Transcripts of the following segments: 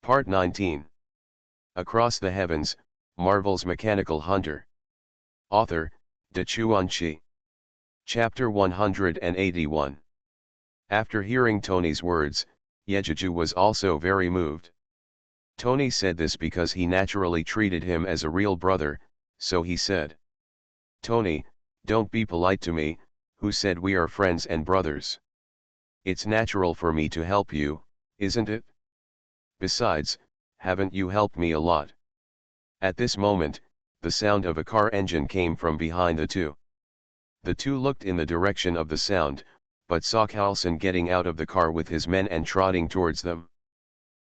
Part 19. Across the Heavens, Marvel's Mechanical Hunter. Author, De Chuan-Chi. Chapter 181. After hearing Tony's words, Yejeju was also very moved. Tony said this because he naturally treated him as a real brother, so he said, "Tony, don't be polite to me, who said we are friends and brothers? It's natural for me to help you, isn't it? Besides, haven't you helped me a lot?" At this moment, the sound of a car engine came from behind the two. The two looked in the direction of the sound, but saw Carlson getting out of the car with his men and trotting towards them.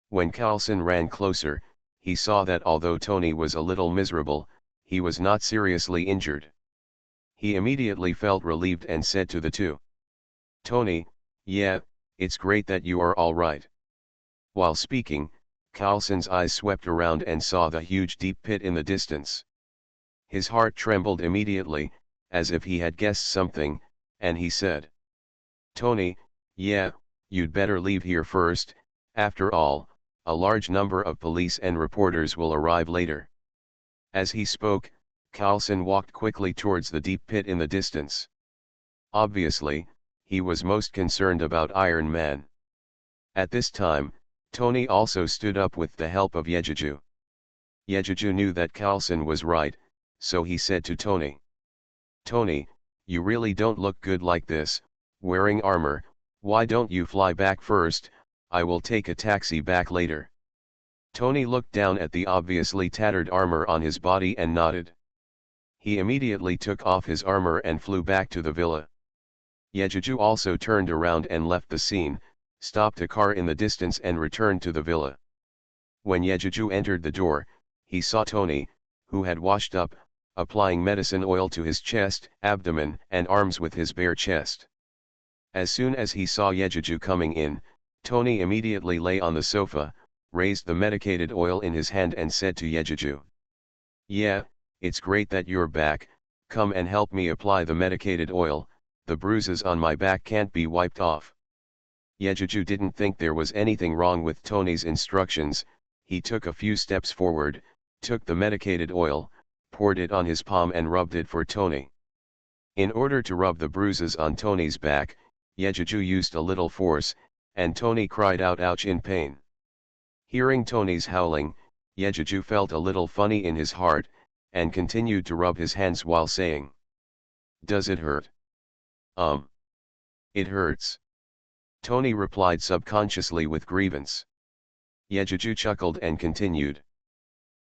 When Carlson ran closer, he saw that although Tony was a little miserable, he was not seriously injured. He immediately felt relieved and said to the two, "Tony, yeah, it's great that you are all right." While speaking, Carlson's eyes swept around and saw the huge deep pit in the distance. His heart trembled immediately, as if he had guessed something, and he said, "Tony, yeah, you'd better leave here first. After all, a large number of police and reporters will arrive later." As he spoke, Carlson walked quickly towards the deep pit in the distance. Obviously, he was most concerned about Iron Man. At this time, Tony also stood up with the help of Yejeju. Yejeju knew that Carlson was right, so he said to Tony, "Tony, you really don't look good like this, wearing armor. Why don't you fly back first? I will take a taxi back later." Tony looked down at the obviously tattered armor on his body and nodded. He immediately took off his armor and flew back to the villa. Yejeju also turned around and left the scene, stopped a car in the distance and returned to the villa. When Yejeju entered the door, he saw Tony, who had washed up, applying medicine oil to his chest, abdomen, and arms with his bare chest. As soon as he saw Yejeju coming in, Tony immediately lay on the sofa, raised the medicated oil in his hand and said to Yejeju, "Yeah, it's great that you're back. Come and help me apply the medicated oil. The bruises on my back can't be wiped off." Yejeju didn't think there was anything wrong with Tony's instructions. He took a few steps forward, took the medicated oil, poured it on his palm and rubbed it for Tony. In order to rub the bruises on Tony's back, Yejeju used a little force, and Tony cried out ouch in pain. Hearing Tony's howling, Yejeju felt a little funny in his heart, and continued to rub his hands while saying, "Does it hurt?" It hurts." Tony replied subconsciously with grievance. Yejeju chuckled and continued,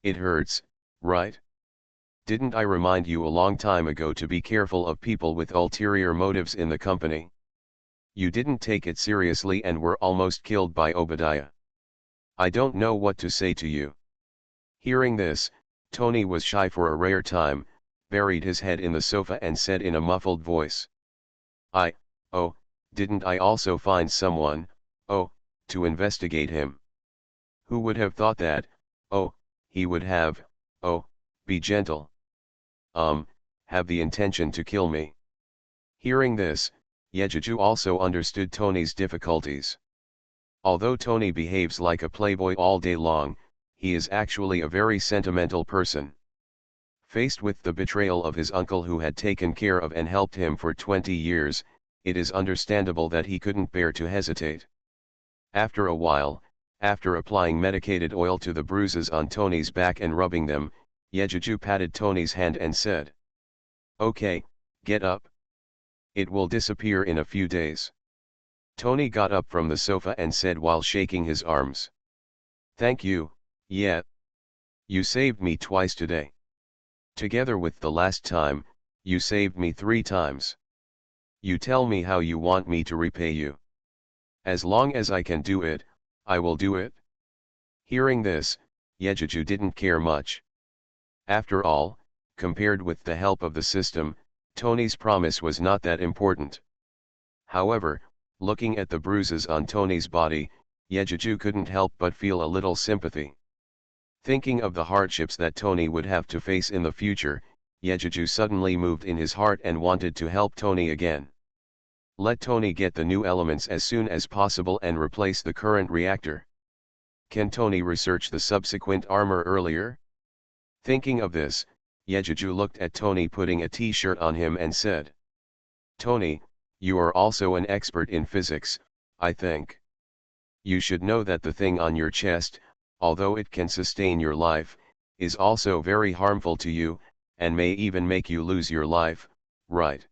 "It hurts, right? Didn't I remind you a long time ago to be careful of people with ulterior motives in the company? You didn't take it seriously and were almost killed by Obadiah. I don't know what to say to you." Hearing this, Tony was shy for a rare time, buried his head in the sofa and said in a muffled voice, Oh, didn't I also find someone, to investigate him? Who would have thought that, he would have, be gentle. Have the intention to kill me." Hearing this, Yejeju also understood Tony's difficulties. Although Tony behaves like a playboy all day long, he is actually a very sentimental person. Faced with the betrayal of his uncle who had taken care of and helped him for 20 years, it is understandable that he couldn't bear to hesitate. After a while, after applying medicated oil to the bruises on Tony's back and rubbing them, Yejeju patted Tony's hand and said, "Okay, get up. It will disappear in a few days." Tony got up from the sofa and said while shaking his arms, "Thank you, yeah. You saved me twice today. Together with the last time, you saved me 3 times. You tell me how you want me to repay you. As long as I can do it, I will do it." Hearing this, Yejeju didn't care much. After all, compared with the help of the system, Tony's promise was not that important. However, looking at the bruises on Tony's body, Yejeju couldn't help but feel a little sympathy. Thinking of the hardships that Tony would have to face in the future, Yejeju suddenly moved in his heart and wanted to help Tony again. Let Tony get the new elements as soon as possible and replace the current reactor. Can Tony research the subsequent armor earlier? Thinking of this, Yejuju looked at Tony putting a t-shirt on him and said, Tony, you are also an expert in physics, I think. You should know that the thing on your chest, although it can sustain your life, is also very harmful to you, and may even make you lose your life, right?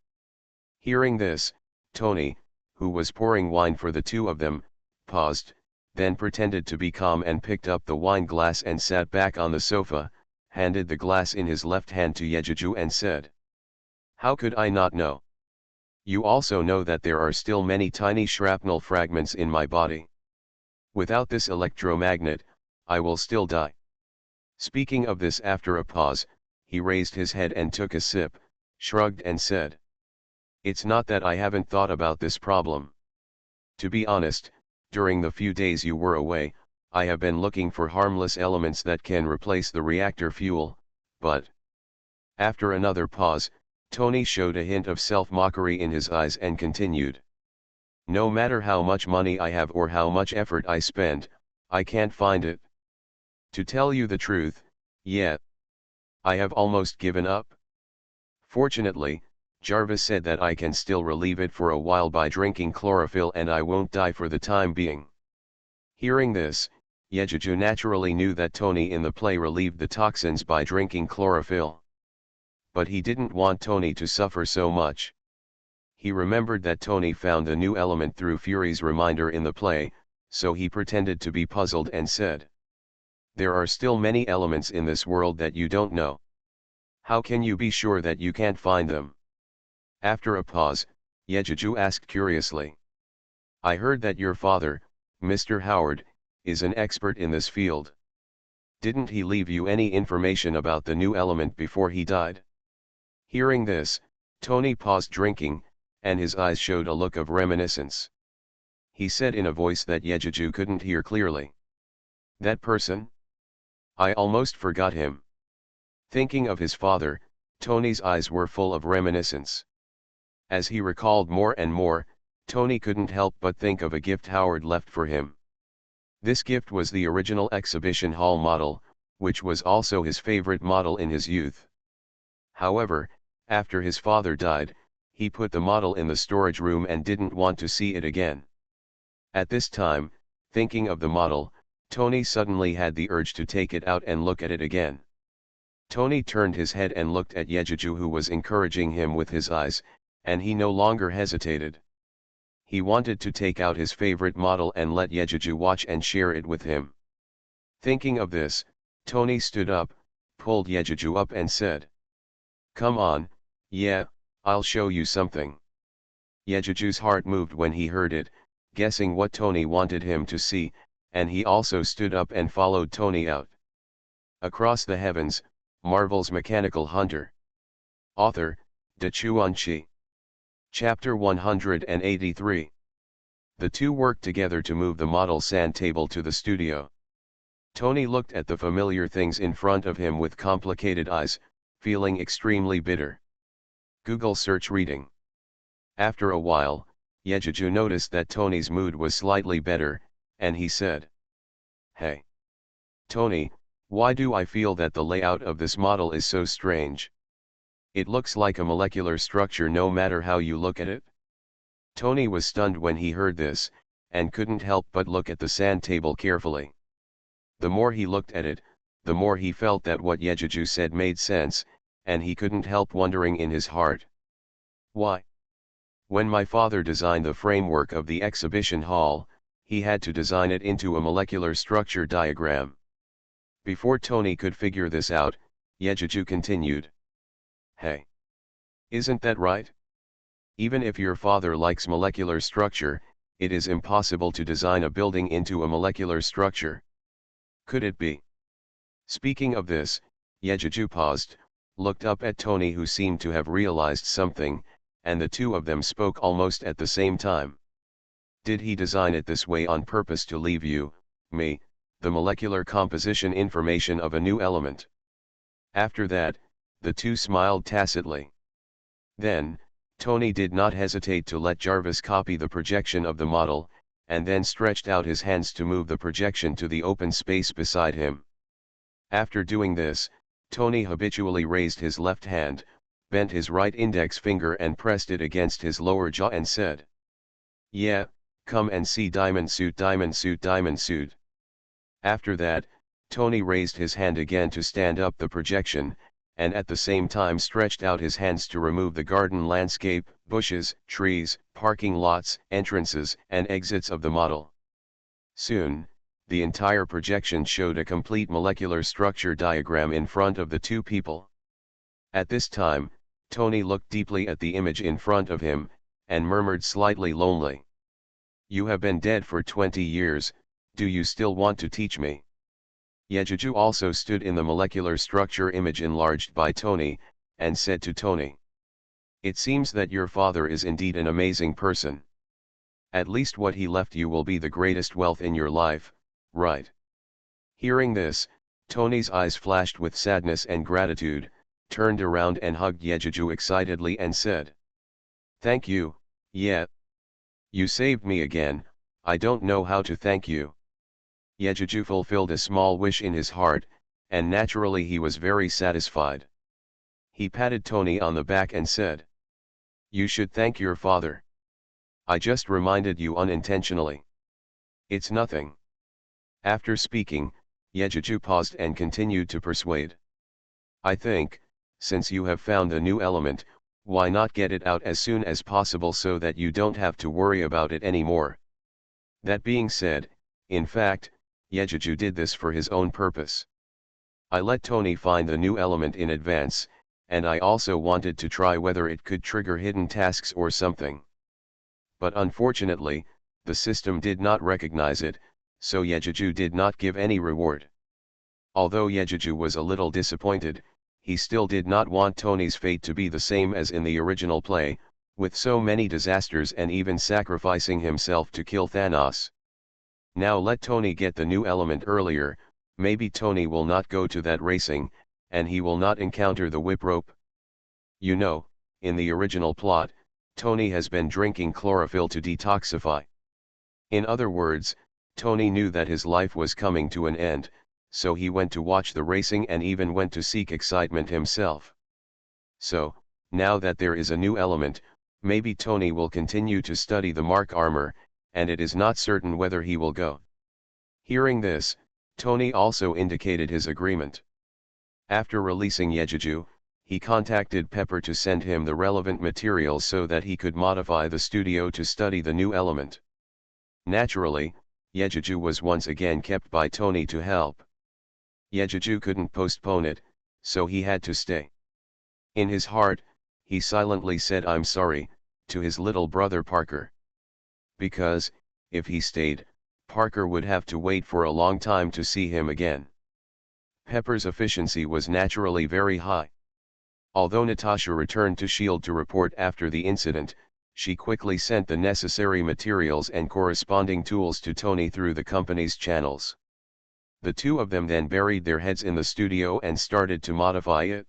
Hearing this, Tony, who was pouring wine for the two of them, paused, then pretended to be calm and picked up the wine glass and sat back on the sofa, handed the glass in his left hand to Yejuju and said, How could I not know? You also know that there are still many tiny shrapnel fragments in my body. Without this electromagnet, I will still die. Speaking of this after a pause, he raised his head and took a sip, shrugged and said, It's not that I haven't thought about this problem. To be honest, during the few days you were away, I have been looking for harmless elements that can replace the reactor fuel, but... After another pause, Tony showed a hint of self-mockery in his eyes and continued. No matter how much money I have or how much effort I spend, I can't find it. To tell you the truth, yeah. I have almost given up. Fortunately, Jarvis said that I can still relieve it for a while by drinking chlorophyll and I won't die for the time being. Hearing this, Yejuju naturally knew that Tony in the play relieved the toxins by drinking chlorophyll. But he didn't want Tony to suffer so much. He remembered that Tony found the new element through Fury's reminder in the play, so he pretended to be puzzled and said, There are still many elements in this world that you don't know. How can you be sure that you can't find them? After a pause, Yejuju asked curiously. I heard that your father, Mr. Howard, is an expert in this field. Didn't he leave you any information about the new element before he died? Hearing this, Tony paused drinking, and his eyes showed a look of reminiscence. He said in a voice that Yejuju couldn't hear clearly. That person? I almost forgot him. Thinking of his father, Tony's eyes were full of reminiscence. As he recalled more and more, Tony couldn't help but think of a gift Howard left for him. This gift was the original exhibition hall model, which was also his favorite model in his youth. However, after his father died, he put the model in the storage room and didn't want to see it again. At this time, thinking of the model, Tony suddenly had the urge to take it out and look at it again. Tony turned his head and looked at Yejuju, who was encouraging him with his eyes, and he no longer hesitated. He wanted to take out his favorite model and let Yejuju watch and share it with him. Thinking of this, Tony stood up, pulled Yejuju up and said, Come on, yeah, I'll show you something. Yejuju's heart moved when he heard it, guessing what Tony wanted him to see, and he also stood up and followed Tony out. Across the Heavens, Marvel's Mechanical Hunter. Author, Dachuan Chi. Chapter 183. The two worked together to move the model sand table to the studio. Tony looked at the familiar things in front of him with complicated eyes, feeling extremely bitter. Google search reading. After a while, Yejuju noticed that Tony's mood was slightly better, and he said, Hey, Tony, why do I feel that the layout of this model is so strange? It looks like a molecular structure no matter how you look at it. Tony was stunned when he heard this, and couldn't help but look at the sand table carefully. The more he looked at it, the more he felt that what Yejuju said made sense, and he couldn't help wondering in his heart. Why? When my father designed the framework of the exhibition hall, he had to design it into a molecular structure diagram. Before Tony could figure this out, Yejuju continued. Hey. Isn't that right? Even if your father likes molecular structure, it is impossible to design a building into a molecular structure. Could it be? Speaking of this, Yejuju paused, looked up at Tony, who seemed to have realized something, and the two of them spoke almost at the same time. Did he design it this way on purpose to leave you, me, the molecular composition information of a new element? After that, the two smiled tacitly. Then, Tony did not hesitate to let Jarvis copy the projection of the model, and then stretched out his hands to move the projection to the open space beside him. After doing this, Tony habitually raised his left hand, bent his right index finger and pressed it against his lower jaw and said, "Yeah, come and see Diamond Suit, Diamond Suit, Diamond Suit." After that, Tony raised his hand again to stand up the projection, and at the same time stretched out his hands to remove the garden landscape, bushes, trees, parking lots, entrances, and exits of the model. Soon, the entire projection showed a complete molecular structure diagram in front of the two people. At this time, Tony looked deeply at the image in front of him, and murmured slightly lonely, "You have been dead for 20 years, do you still want to teach me?" Yejuju also stood in the molecular structure image enlarged by Tony, and said to Tony, "It seems that your father is indeed an amazing person. At least what he left you will be the greatest wealth in your life, right?" Hearing this, Tony's eyes flashed with sadness and gratitude, turned around and hugged Yejuju excitedly and said, "Thank you, Ye. You saved me again, I don't know how to thank you." Yejuju fulfilled a small wish in his heart, and naturally he was very satisfied. He patted Tony on the back and said, "You should thank your father. I just reminded you unintentionally. It's nothing." After speaking, Yejuju paused and continued to persuade. "I think, since you have found the new element, why not get it out as soon as possible so that you don't have to worry about it anymore?" That being said, in fact, Yejuju did this for his own purpose. I let Tony find the new element in advance, and I also wanted to try whether it could trigger hidden tasks or something. But unfortunately, the system did not recognize it, so Yejuju did not give any reward. Although Yejuju was a little disappointed, he still did not want Tony's fate to be the same as in the original play, with so many disasters and even sacrificing himself to kill Thanos. Now let Tony get the new element earlier, maybe Tony will not go to that racing, and he will not encounter the whip rope. You know, in the original plot, Tony has been drinking chlorophyll to detoxify. In other words, Tony knew that his life was coming to an end, so he went to watch the racing and even went to seek excitement himself. So, now that there is a new element, maybe Tony will continue to study the Mark armor, and it is not certain whether he will go. Hearing this, Tony also indicated his agreement. After releasing Yejuju, he contacted Pepper to send him the relevant materials so that he could modify the studio to study the new element. Naturally, Yejuju was once again kept by Tony to help. Yejuju couldn't postpone it, so he had to stay. In his heart, he silently said "I'm sorry" to his little brother Parker. Because, if he stayed, Parker would have to wait for a long time to see him again. Pepper's efficiency was naturally very high. Although Natasha returned to S.H.I.E.L.D. to report after the incident, she quickly sent the necessary materials and corresponding tools to Tony through the company's channels. The two of them then buried their heads in the studio and started to modify it.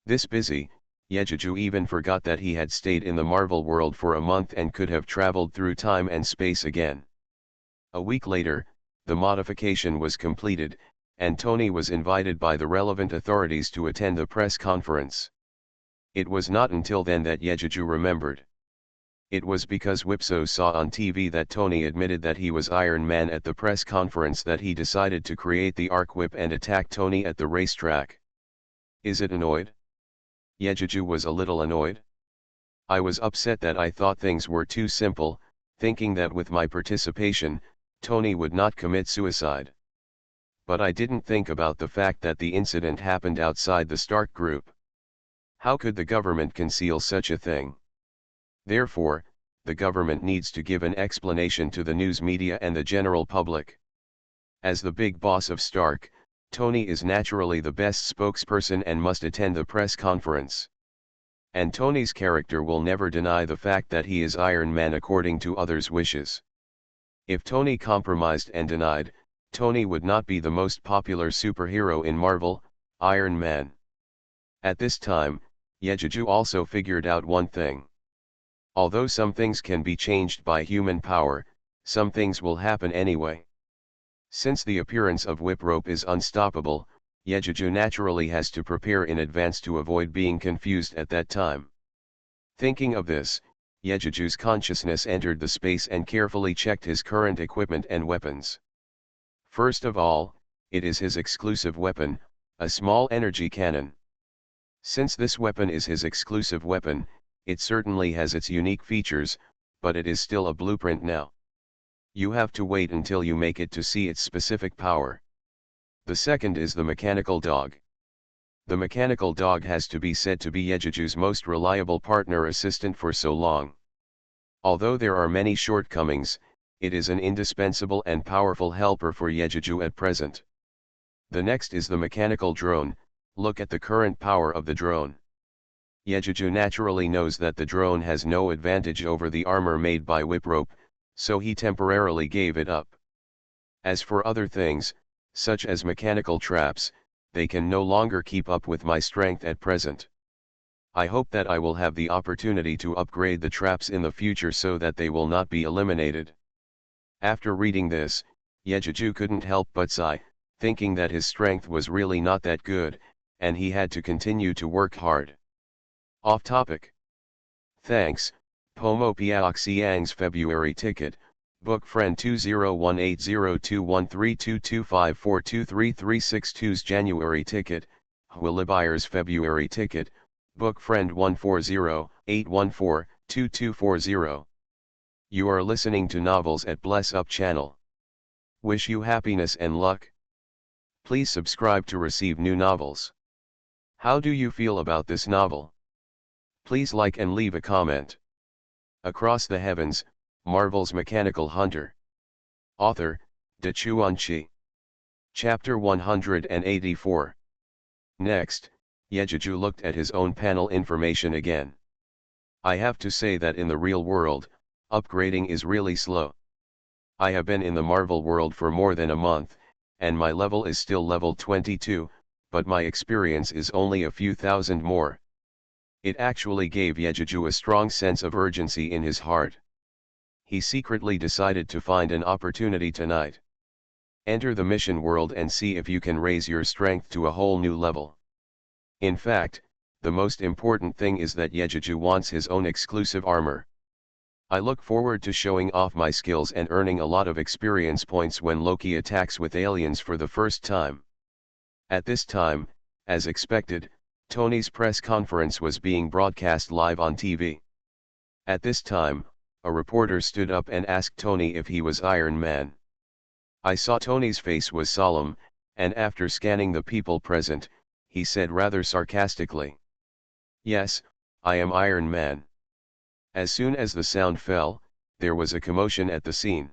This busy, Yejuju even forgot that he had stayed in the Marvel world for a month and could have traveled through time and space again. A week later, the modification was completed, and Tony was invited by the relevant authorities to attend the press conference. It was not until then that Yejuju remembered. It was because Wipso saw on TV that Tony admitted that he was Iron Man at the press conference that he decided to create the Arc Whip and attack Tony at the racetrack. Is it annoyed? Yejuju was a little annoyed. I was upset that I thought things were too simple, thinking that with my participation, Tony would not commit suicide. But I didn't think about the fact that the incident happened outside the Stark Group. How could the government conceal such a thing? Therefore, the government needs to give an explanation to the news media and the general public. As the big boss of Stark, Tony is naturally the best spokesperson and must attend the press conference. And Tony's character will never deny the fact that he is Iron Man according to others' wishes. If Tony compromised and denied, Tony would not be the most popular superhero in Marvel, Iron Man. At this time, Yejuju also figured out one thing. Although some things can be changed by human power, Some things will happen anyway. Since the appearance of whip rope is unstoppable, Yejuju naturally has to prepare in advance to avoid being confused at that time. Thinking of this, Yejuju's consciousness entered the space and carefully checked his current equipment and weapons. First of all, it is his exclusive weapon, a small energy cannon. Since this weapon is his exclusive weapon, it certainly has its unique features, but it is still a blueprint now. You have to wait until you make it to see its specific power. The second is the mechanical dog. The mechanical dog has to be said to be Yejuju's most reliable partner assistant for so long. Although there are many shortcomings, it is an indispensable and powerful helper for Yejuju at present. The next is the mechanical drone. Look at the current power of the drone. Yejuju naturally knows that the drone has no advantage over the armor made by whip rope, so he temporarily gave it up. As for other things, such as mechanical traps, they can no longer keep up with my strength at present. I hope that I will have the opportunity to upgrade the traps in the future so that they will not be eliminated. After reading this, Yejuju couldn't help but sigh, thinking that his strength was really not that good, and he had to continue to work hard. Off topic. Thanks, Pomo Piaoxiang's February ticket, book friend 201802132254233362's January ticket, Willibuyer's February ticket, book friend 140-814-2240. You are listening to Novels at Bless Up channel. Wish you happiness and luck. Please subscribe to receive new novels. How do you feel about this novel? Please like and leave a comment. Across the Heavens, Marvel's Mechanical Hunter. Author, Dachuan Chi. Chapter 184. Next, Yejuju looked at his own panel information again. I have to say that in the real world, upgrading is really slow. I have been in the Marvel world for more than a month, and my level is still level 22, but my experience is only a few thousand more. It actually gave Yejuju a strong sense of urgency in his heart. He secretly decided to find an opportunity tonight. Enter the mission world and see if you can raise your strength to a whole new level. In fact, the most important thing is that Yejuju wants his own exclusive armor. I look forward to showing off my skills and earning a lot of experience points when Loki attacks with aliens for the first time. At this time, as expected, Tony's press conference was being broadcast live on TV. At this time, a reporter stood up and asked Tony if he was Iron Man. I saw Tony's face was solemn, and after scanning the people present, he said rather sarcastically, "Yes, I am Iron Man." As soon as the sound fell, there was a commotion at the scene.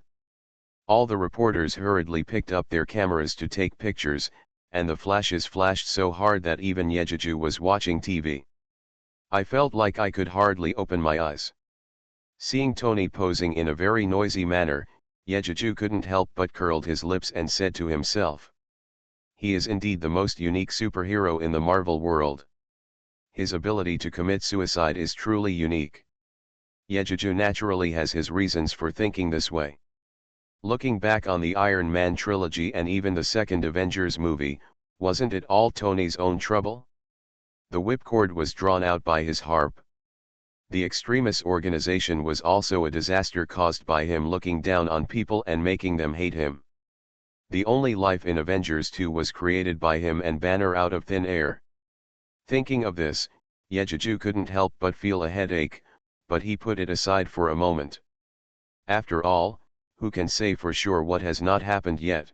All the reporters hurriedly picked up their cameras to take pictures, and the flashes flashed so hard that even Yejuju was watching TV. I felt like I could hardly open my eyes. Seeing Tony posing in a very noisy manner, Yejuju couldn't help but curled his lips and said to himself, "He is indeed the most unique superhero in the Marvel world. His ability to commit suicide is truly unique." Yejuju naturally has his reasons for thinking this way. Looking back on the Iron Man trilogy and even the second Avengers movie, wasn't it all Tony's own trouble? The whipcord was drawn out by his harp. The Extremis organization was also a disaster caused by him looking down on people and making them hate him. The only life in Avengers 2 was created by him and Banner out of thin air. Thinking of this, Yejuju couldn't help but feel a headache, but he put it aside for a moment. After all, who can say for sure what has not happened yet?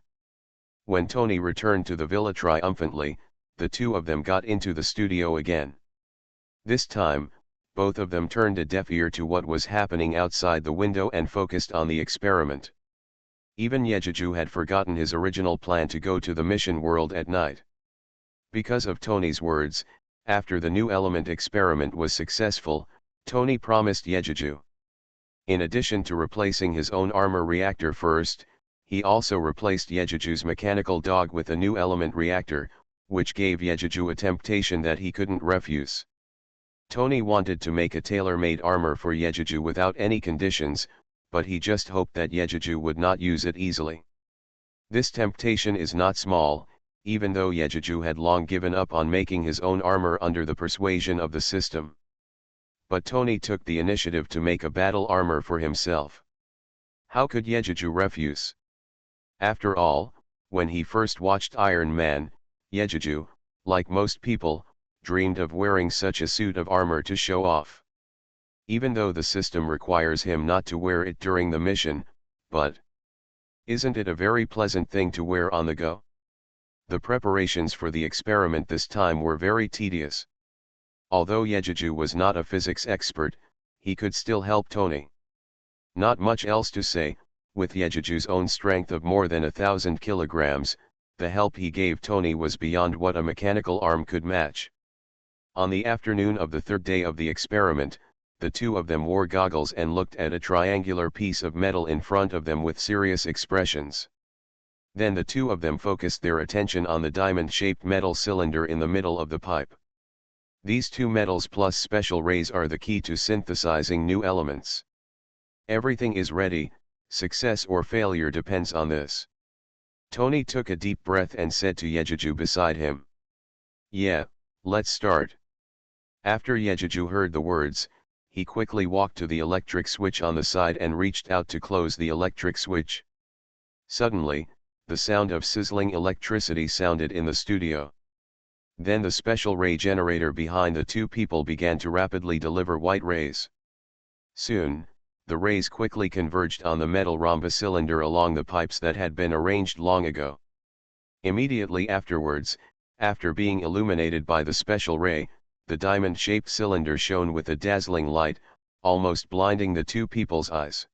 When Tony returned to the villa triumphantly, the two of them got into the studio again. This time, both of them turned a deaf ear to what was happening outside the window and focused on the experiment. Even Yejuju had forgotten his original plan to go to the mission world at night. Because of Tony's words, after the new element experiment was successful, Tony promised Yejuju. In addition to replacing his own armor reactor first, he also replaced Yejuju's mechanical dog with a new element reactor, which gave Yejuju a temptation that he couldn't refuse. Tony wanted to make a tailor-made armor for Yejuju without any conditions, but he just hoped that Yejeju would not use it easily. This temptation is not small, even though Yejeju had long given up on making his own armor under the persuasion of the system. But Tony took the initiative to make a battle armor for himself. How could Yejeju refuse? After all, when he first watched Iron Man, Yejeju, like most people, dreamed of wearing such a suit of armor to show off. Even though the system requires him not to wear it during the mission, but isn't it a very pleasant thing to wear on the go? The preparations for the experiment this time were very tedious. Although Yejeju was not a physics expert, he could still help Tony. Not much else to say, with Yejeju's own strength of more than 1,000 kilograms, the help he gave Tony was beyond what a mechanical arm could match. On the afternoon of the third day of the experiment, the two of them wore goggles and looked at a triangular piece of metal in front of them with serious expressions. Then the two of them focused their attention on the diamond-shaped metal cylinder in the middle of the pipe. These two metals plus special rays are the key to synthesizing new elements. Everything is ready, success or failure depends on this. Tony took a deep breath and said to Yejeju beside him, "Yeah, let's start." After Yejeju heard the words, he quickly walked to the electric switch on the side and reached out to close the electric switch. Suddenly, the sound of sizzling electricity sounded in the studio. Then the special ray generator behind the two people began to rapidly deliver white rays. Soon, the rays quickly converged on the metal rhombus cylinder along the pipes that had been arranged long ago. Immediately afterwards, after being illuminated by the special ray, the diamond-shaped cylinder shone with a dazzling light, almost blinding the two people's eyes.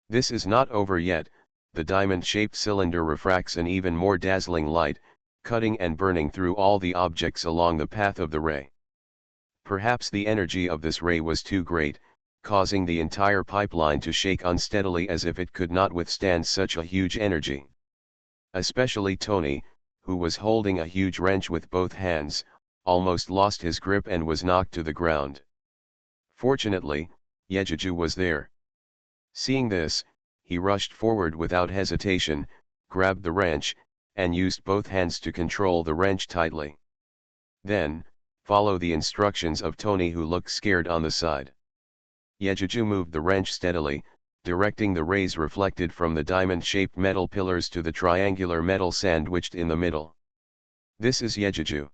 This is not over yet. The diamond-shaped cylinder refracts an even more dazzling light, cutting and burning through all the objects along the path of the ray. Perhaps the energy of this ray was too great, causing the entire pipeline to shake unsteadily as if it could not withstand such a huge energy. Especially Tony, who was holding a huge wrench with both hands, almost lost his grip and was knocked to the ground. Fortunately, Yejeju was there. Seeing this, he rushed forward without hesitation, grabbed the wrench, and used both hands to control the wrench tightly. Then, follow the instructions of Tony, who looked scared on the side. Yejeju moved the wrench steadily, directing the rays reflected from the diamond-shaped metal pillars to the triangular metal sandwiched in the middle. This is Yejeju.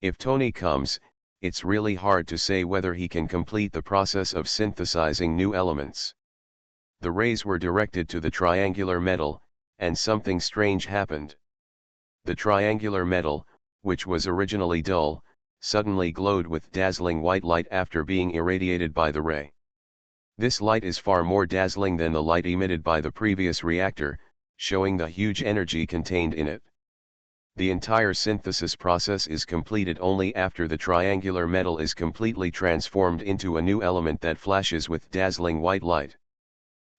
If Tony comes, it's really hard to say whether he can complete the process of synthesizing new elements. The rays were directed to the triangular metal, and something strange happened. The triangular metal, which was originally dull, suddenly glowed with dazzling white light after being irradiated by the ray. This light is far more dazzling than the light emitted by the previous reactor, showing the huge energy contained in it. The entire synthesis process is completed only after the triangular metal is completely transformed into a new element that flashes with dazzling white light.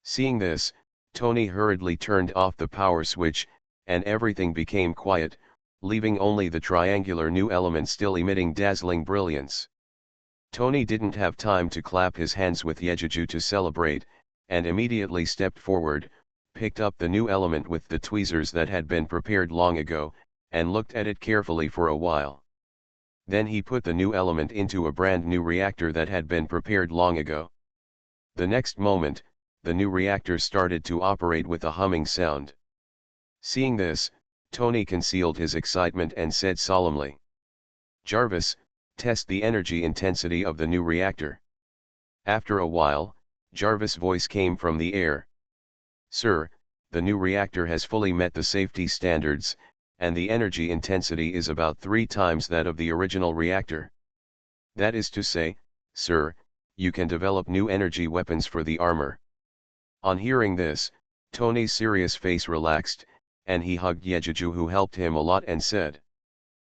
Seeing this, Tony hurriedly turned off the power switch, and everything became quiet, leaving only the triangular new element still emitting dazzling brilliance. Tony didn't have time to clap his hands with Yejeju to celebrate, and immediately stepped forward, picked up the new element with the tweezers that had been prepared long ago, and looked at it carefully for a while. Then he put the new element into a brand new reactor that had been prepared long ago. The next moment, the new reactor started to operate with a humming sound. Seeing this, Tony concealed his excitement and said solemnly, "Jarvis, test the energy intensity of the new reactor." After a while, Jarvis' voice came from the air. "Sir, the new reactor has fully met the safety standards, and the energy intensity is about 3 times that of the original reactor. That is to say, sir, you can develop new energy weapons for the armor." On hearing this, Tony's serious face relaxed, and he hugged Yejeju, who helped him a lot, and said,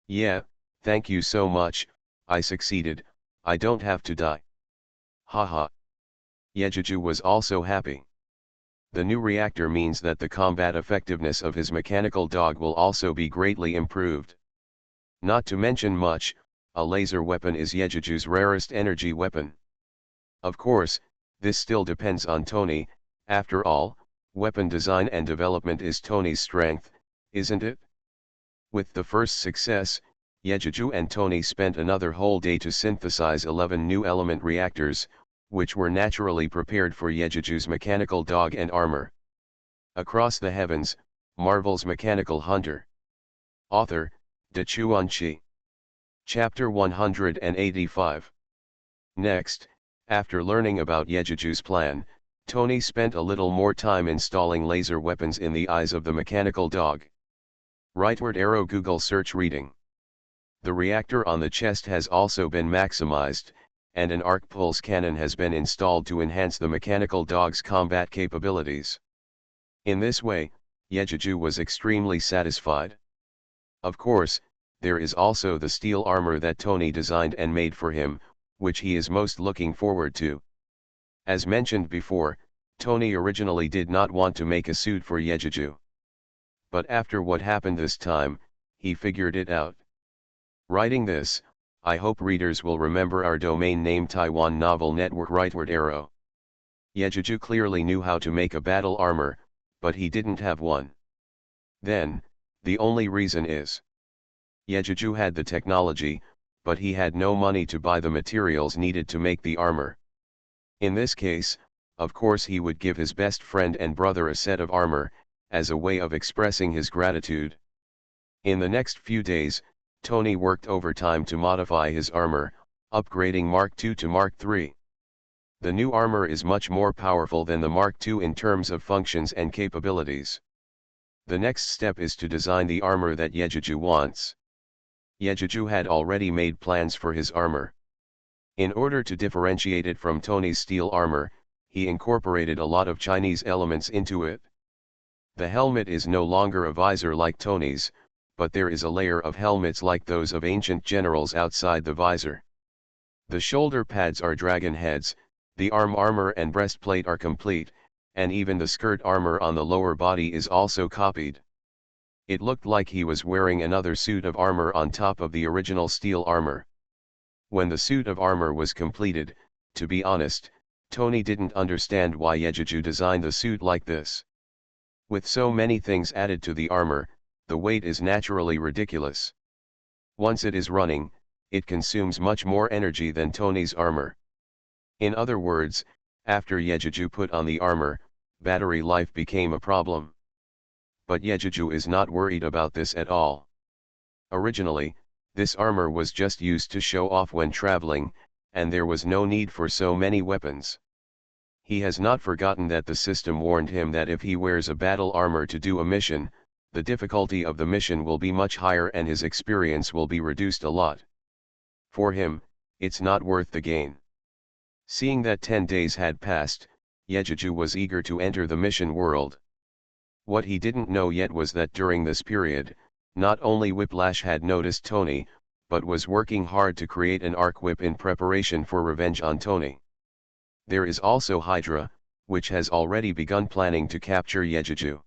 "Yeah, thank you so much, I succeeded, I don't have to die." Haha. Yejeju was also happy. The new reactor means that the combat effectiveness of his mechanical dog will also be greatly improved. Not to mention much, a laser weapon is Yejeju's rarest energy weapon. Of course, this still depends on Tony, After all, weapon design and development is Tony's strength, isn't it? With the first success, Yejeju and Tony spent another whole day to synthesize 11 new element reactors, which were naturally prepared for Yejeju's mechanical dog and armor. Across the Heavens, Marvel's Mechanical Hunter. Author, Dachuan. Chapter 185. Next, after learning about Yejeju's plan, Tony spent a little more time installing laser weapons in the eyes of the mechanical dog. Rightward arrow Google search reading. The reactor on the chest has also been maximized, and an arc pulse cannon has been installed to enhance the mechanical dog's combat capabilities. In this way, Yejeju was extremely satisfied. Of course, there is also the steel armor that Tony designed and made for him, which he is most looking forward to. As mentioned before, Tony originally did not want to make a suit for Yejeju. But after what happened this time, he figured it out. Writing this, I hope readers will remember our domain name Taiwan Novel Network Rightward Arrow. Yejeju clearly knew how to make a battle armor, but he didn't have one. Then, the only reason is Yejeju had the technology, but he had no money to buy the materials needed to make the armor. In this case, of course he would give his best friend and brother a set of armor, as a way of expressing his gratitude. In the next few days, Tony worked overtime to modify his armor, upgrading Mark II to Mark III. The new armor is much more powerful than the Mark II in terms of functions and capabilities. The next step is to design the armor that Yejeju wants. Yejeju had already made plans for his armor. In order to differentiate it from Tony's steel armor, he incorporated a lot of Chinese elements into it. The helmet is no longer a visor like Tony's, but there is a layer of helmets like those of ancient generals outside the visor. The shoulder pads are dragon heads, the arm armor and breastplate are complete, and even the skirt armor on the lower body is also copied. It looked like he was wearing another suit of armor on top of the original steel armor. When the suit of armor was completed, to be honest, Tony didn't understand why Yejeju designed the suit like this. With so many things added to the armor, the weight is naturally ridiculous. Once it is running, it consumes much more energy than Tony's armor. In other words, after Yejeju put on the armor, battery life became a problem. But Yejeju is not worried about this at all. Originally, this armor was just used to show off when traveling, and there was no need for so many weapons. He has not forgotten that the system warned him that if he wears a battle armor to do a mission, the difficulty of the mission will be much higher and his experience will be reduced a lot. For him, it's not worth the gain. Seeing that 10 days had passed, Yejeju was eager to enter the mission world. What he didn't know yet was that during this period, not only Whiplash had noticed Tony, but was working hard to create an arc whip in preparation for revenge on Tony. There is also Hydra, which has already begun planning to capture Yejeju.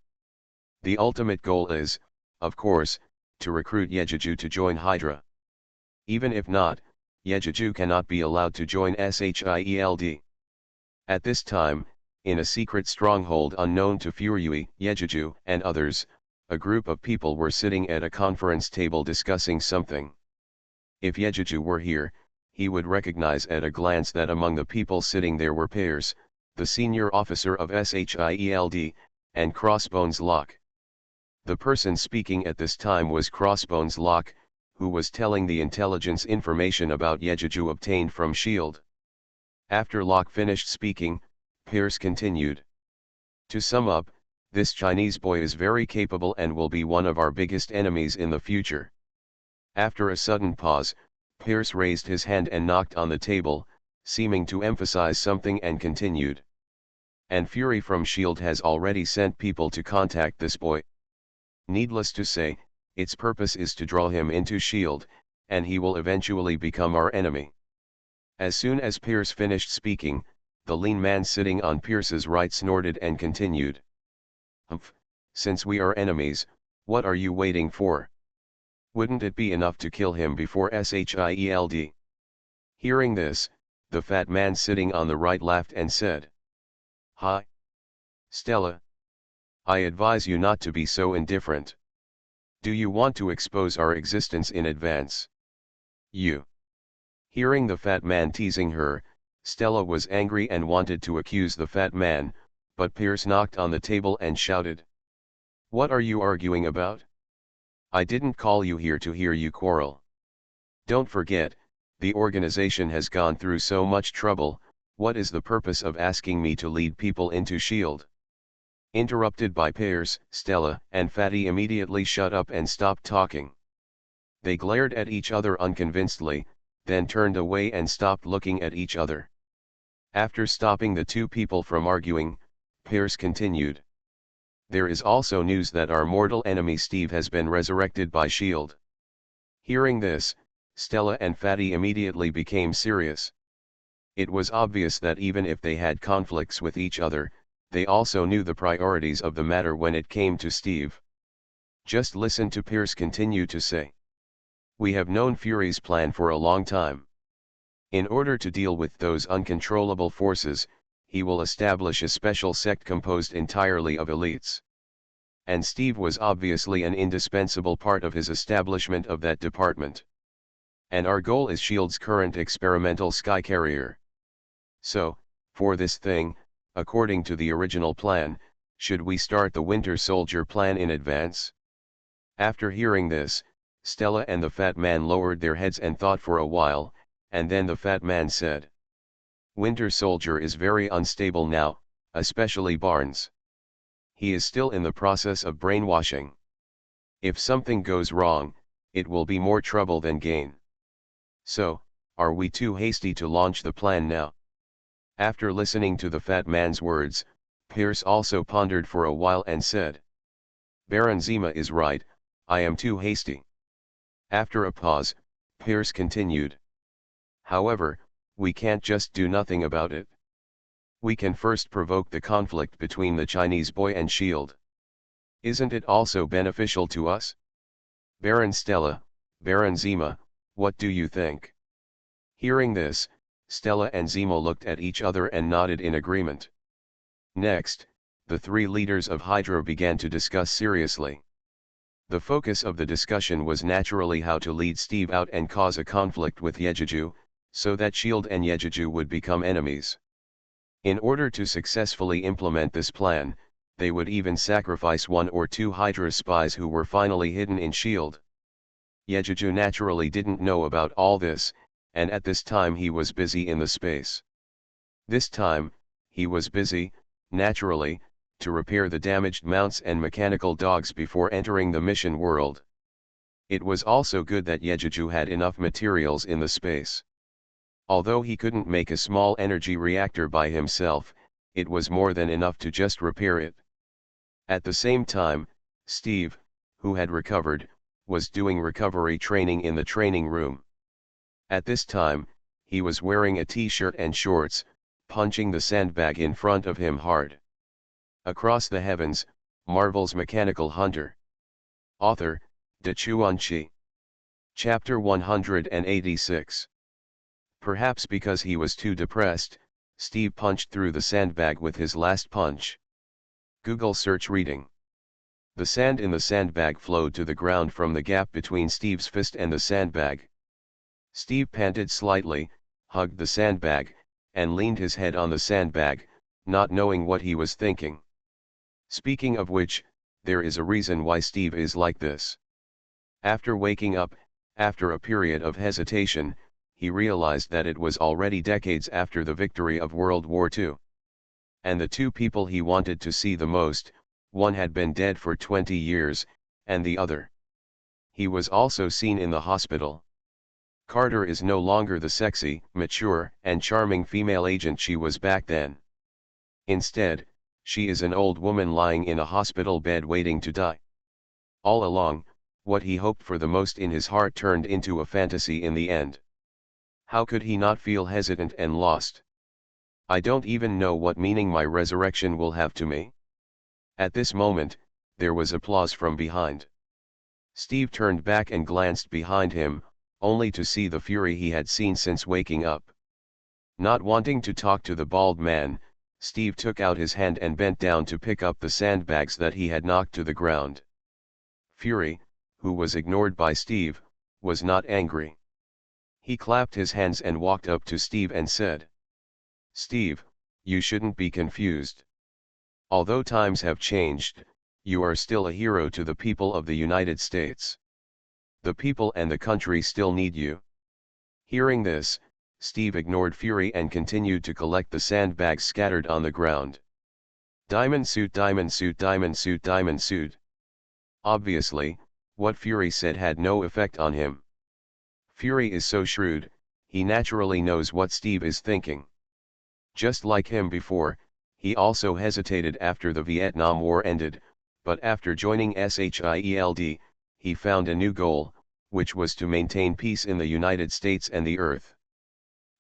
The ultimate goal is, of course, to recruit Yejeju to join Hydra. Even if not, Yejeju cannot be allowed to join SHIELD. At this time, in a secret stronghold unknown to Furyui, Yejeju, and others, a group of people were sitting at a conference table discussing something. If Yejeju were here, he would recognize at a glance that among the people sitting there were Pears, the senior officer of SHIELD, and Crossbones Locke. The person speaking at this time was Crossbones Locke, who was telling the intelligence information about Yejeju obtained from S.H.I.E.L.D. After Locke finished speaking, Pierce continued. To sum up, this Chinese boy is very capable and will be one of our biggest enemies in the future. After a sudden pause, Pierce raised his hand and knocked on the table, seeming to emphasize something and continued. And Fury from S.H.I.E.L.D. has already sent people to contact this boy. Needless to say, its purpose is to draw him into S.H.I.E.L.D., and he will eventually become our enemy. As soon as Pierce finished speaking, the lean man sitting on Pierce's right snorted and continued. Humph, since we are enemies, what are you waiting for? Wouldn't it be enough to kill him before SHIELD? Hearing this, the fat man sitting on the right laughed and said. Hi. Stella, I advise you not to be so indifferent. Do you want to expose our existence in advance? You. Hearing the fat man teasing her, Stella was angry and wanted to accuse the fat man, but Pierce knocked on the table and shouted. What are you arguing about? I didn't call you here to hear you quarrel. Don't forget, the organization has gone through so much trouble. What is the purpose of asking me to lead people into S.H.I.E.L.D.? Interrupted by Pierce, Stella and Fatty immediately shut up and stopped talking. They glared at each other unconvincedly, then turned away and stopped looking at each other. After stopping the two people from arguing, Pierce continued. There is also news that our mortal enemy Steve has been resurrected by S.H.I.E.L.D. Hearing this, Stella and Fatty immediately became serious. It was obvious that even if they had conflicts with each other, they also knew the priorities of the matter when it came to Steve. Just listen to Pierce continue to say. We have known Fury's plan for a long time. In order to deal with those uncontrollable forces, he will establish a special sect composed entirely of elites. And Steve was obviously an indispensable part of his establishment of that department. And our goal is S.H.I.E.L.D.'s current experimental sky carrier. So, for this thing, according to the original plan, should we start the Winter Soldier plan in advance? After hearing this, Stella and the fat man lowered their heads and thought for a while, and then the fat man said. Winter Soldier is very unstable now, especially Barnes. He is still in the process of brainwashing. If something goes wrong, it will be more trouble than gain. So, are we too hasty to launch the plan now? After listening to the fat man's words, Pierce also pondered for a while and said. Baron Zima is right, I am too hasty. After a pause, Pierce continued. However, we can't just do nothing about it. We can first provoke the conflict between the Chinese boy and S.H.I.E.L.D. Isn't it also beneficial to us? Baron Stella, Baron Zima, what do you think? Hearing this, Stella and Zima looked at each other and nodded in agreement. Next, the three leaders of Hydra began to discuss seriously. The focus of the discussion was naturally how to lead Steve out and cause a conflict with Yejeju, so that S.H.I.E.L.D. and Yejeju would become enemies. In order to successfully implement this plan, they would even sacrifice one or two Hydra spies who were finally hidden in S.H.I.E.L.D. Yejeju naturally didn't know about all this, and at this time he was busy in the space. This time, he was busy, naturally, to repair the damaged mounts and mechanical dogs before entering the mission world. It was also good that Yejeju had enough materials in the space. Although he couldn't make a small energy reactor by himself, it was more than enough to just repair it. At the same time, Steve, who had recovered, was doing recovery training in the training room. At this time, he was wearing a t-shirt and shorts, punching the sandbag in front of him hard. Across the Heavens, Marvel's Mechanical Hunter. Author, De Chuanchi. Chapter 186. Perhaps because he was too depressed, Steve punched through the sandbag with his last punch. Google search reading. The sand in the sandbag flowed to the ground from the gap between Steve's fist and the sandbag. Steve panted slightly, hugged the sandbag, and leaned his head on the sandbag, not knowing what he was thinking. Speaking of which, there is a reason why Steve is like this. After waking up, after a period of hesitation, he realized that it was already decades after the victory of World War II. And the two people he wanted to see the most, one had been dead for 20 years, and the other. He was also seen in the hospital. Carter is no longer the sexy, mature, and charming female agent she was back then. Instead, she is an old woman lying in a hospital bed waiting to die. All along, what he hoped for the most in his heart turned into a fantasy in the end. How could he not feel hesitant and lost? I don't even know what meaning my resurrection will have to me. At this moment, there was applause from behind. Steve turned back and glanced behind him, only to see the Fury he had seen since waking up. Not wanting to talk to the bald man, Steve took out his hand and bent down to pick up the sandbags that he had knocked to the ground. Fury, who was ignored by Steve, was not angry. He clapped his hands and walked up to Steve and said, "Steve, you shouldn't be confused. Although times have changed, you are still a hero to the people of the United States. The people and the country still need you." Hearing this, Steve ignored Fury and continued to collect the sandbags scattered on the ground. Diamond suit, diamond suit, diamond suit, diamond suit. Obviously, what Fury said had no effect on him. Fury is so shrewd, he naturally knows what Steve is thinking. Just like him before, he also hesitated after the Vietnam War ended, but after joining SHIELD, he found a new goal, which was to maintain peace in the United States and the Earth.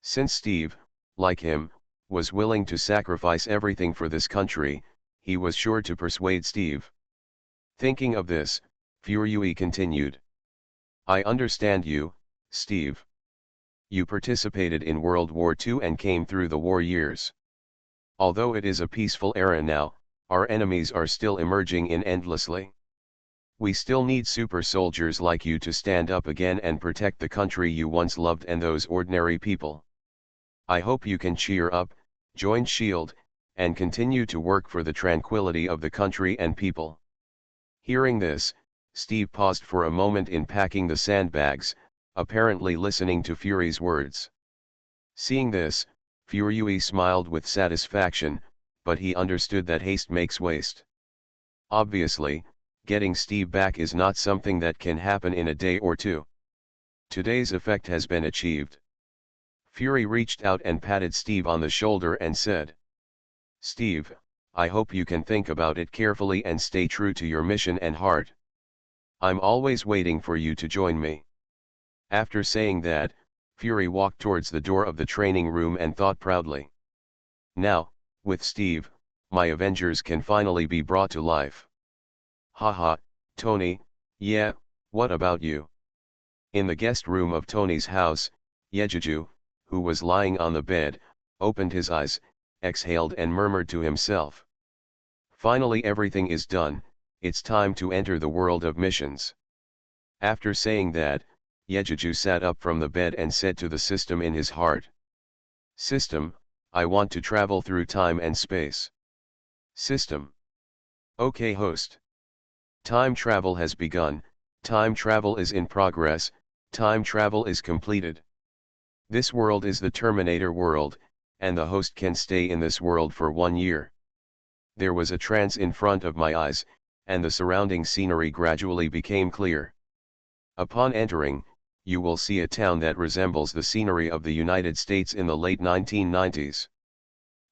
Since Steve, like him, was willing to sacrifice everything for this country, he was sure to persuade Steve. Thinking of this, Fury continued. "I understand you, Steve. You participated in World War II and came through the war years. Although it is a peaceful era now, our enemies are still emerging endlessly. We still need super soldiers like you to stand up again and protect the country you once loved and those ordinary people. I hope you can cheer up, join SHIELD, and continue to work for the tranquility of the country and people." Hearing this, Steve paused for a moment in packing the sandbags, apparently listening to Fury's words. Seeing this, Fury smiled with satisfaction, but he understood that haste makes waste. Obviously, getting Steve back is not something that can happen in a day or two. Today's effect has been achieved. Fury reached out and patted Steve on the shoulder and said, "Steve, I hope you can think about it carefully and stay true to your mission and heart. I'm always waiting for you to join me." After saying that, Fury walked towards the door of the training room and thought proudly. "Now, with Steve, my Avengers can finally be brought to life." "Haha, Tony, yeah, what about you?" In the guest room of Tony's house, Yejuju, who was lying on the bed, opened his eyes, exhaled and murmured to himself. "Finally everything is done, it's time to enter the world of missions." After saying that, Yejuju sat up from the bed and said to the system in his heart, "System, I want to travel through time and space." System. "Okay host. Time travel has begun, time travel is in progress, time travel is completed. This world is the Terminator world, and the host can stay in this world for 1 year." There was a trance in front of my eyes, and the surrounding scenery gradually became clear. Upon entering, you will see a town that resembles the scenery of the United States in the late 1990s.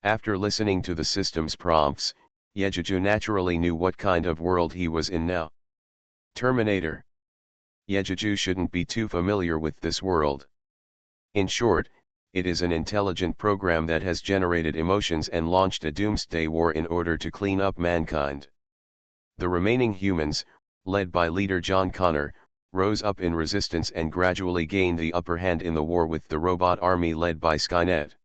After listening to the system's prompts, Yejuju naturally knew what kind of world he was in now. Terminator. Yejuju shouldn't be too familiar with this world. In short, it is an intelligent program that has generated emotions and launched a doomsday war in order to clean up mankind. The remaining humans, led by leader John Connor, rose up in resistance and gradually gained the upper hand in the war with the robot army led by Skynet.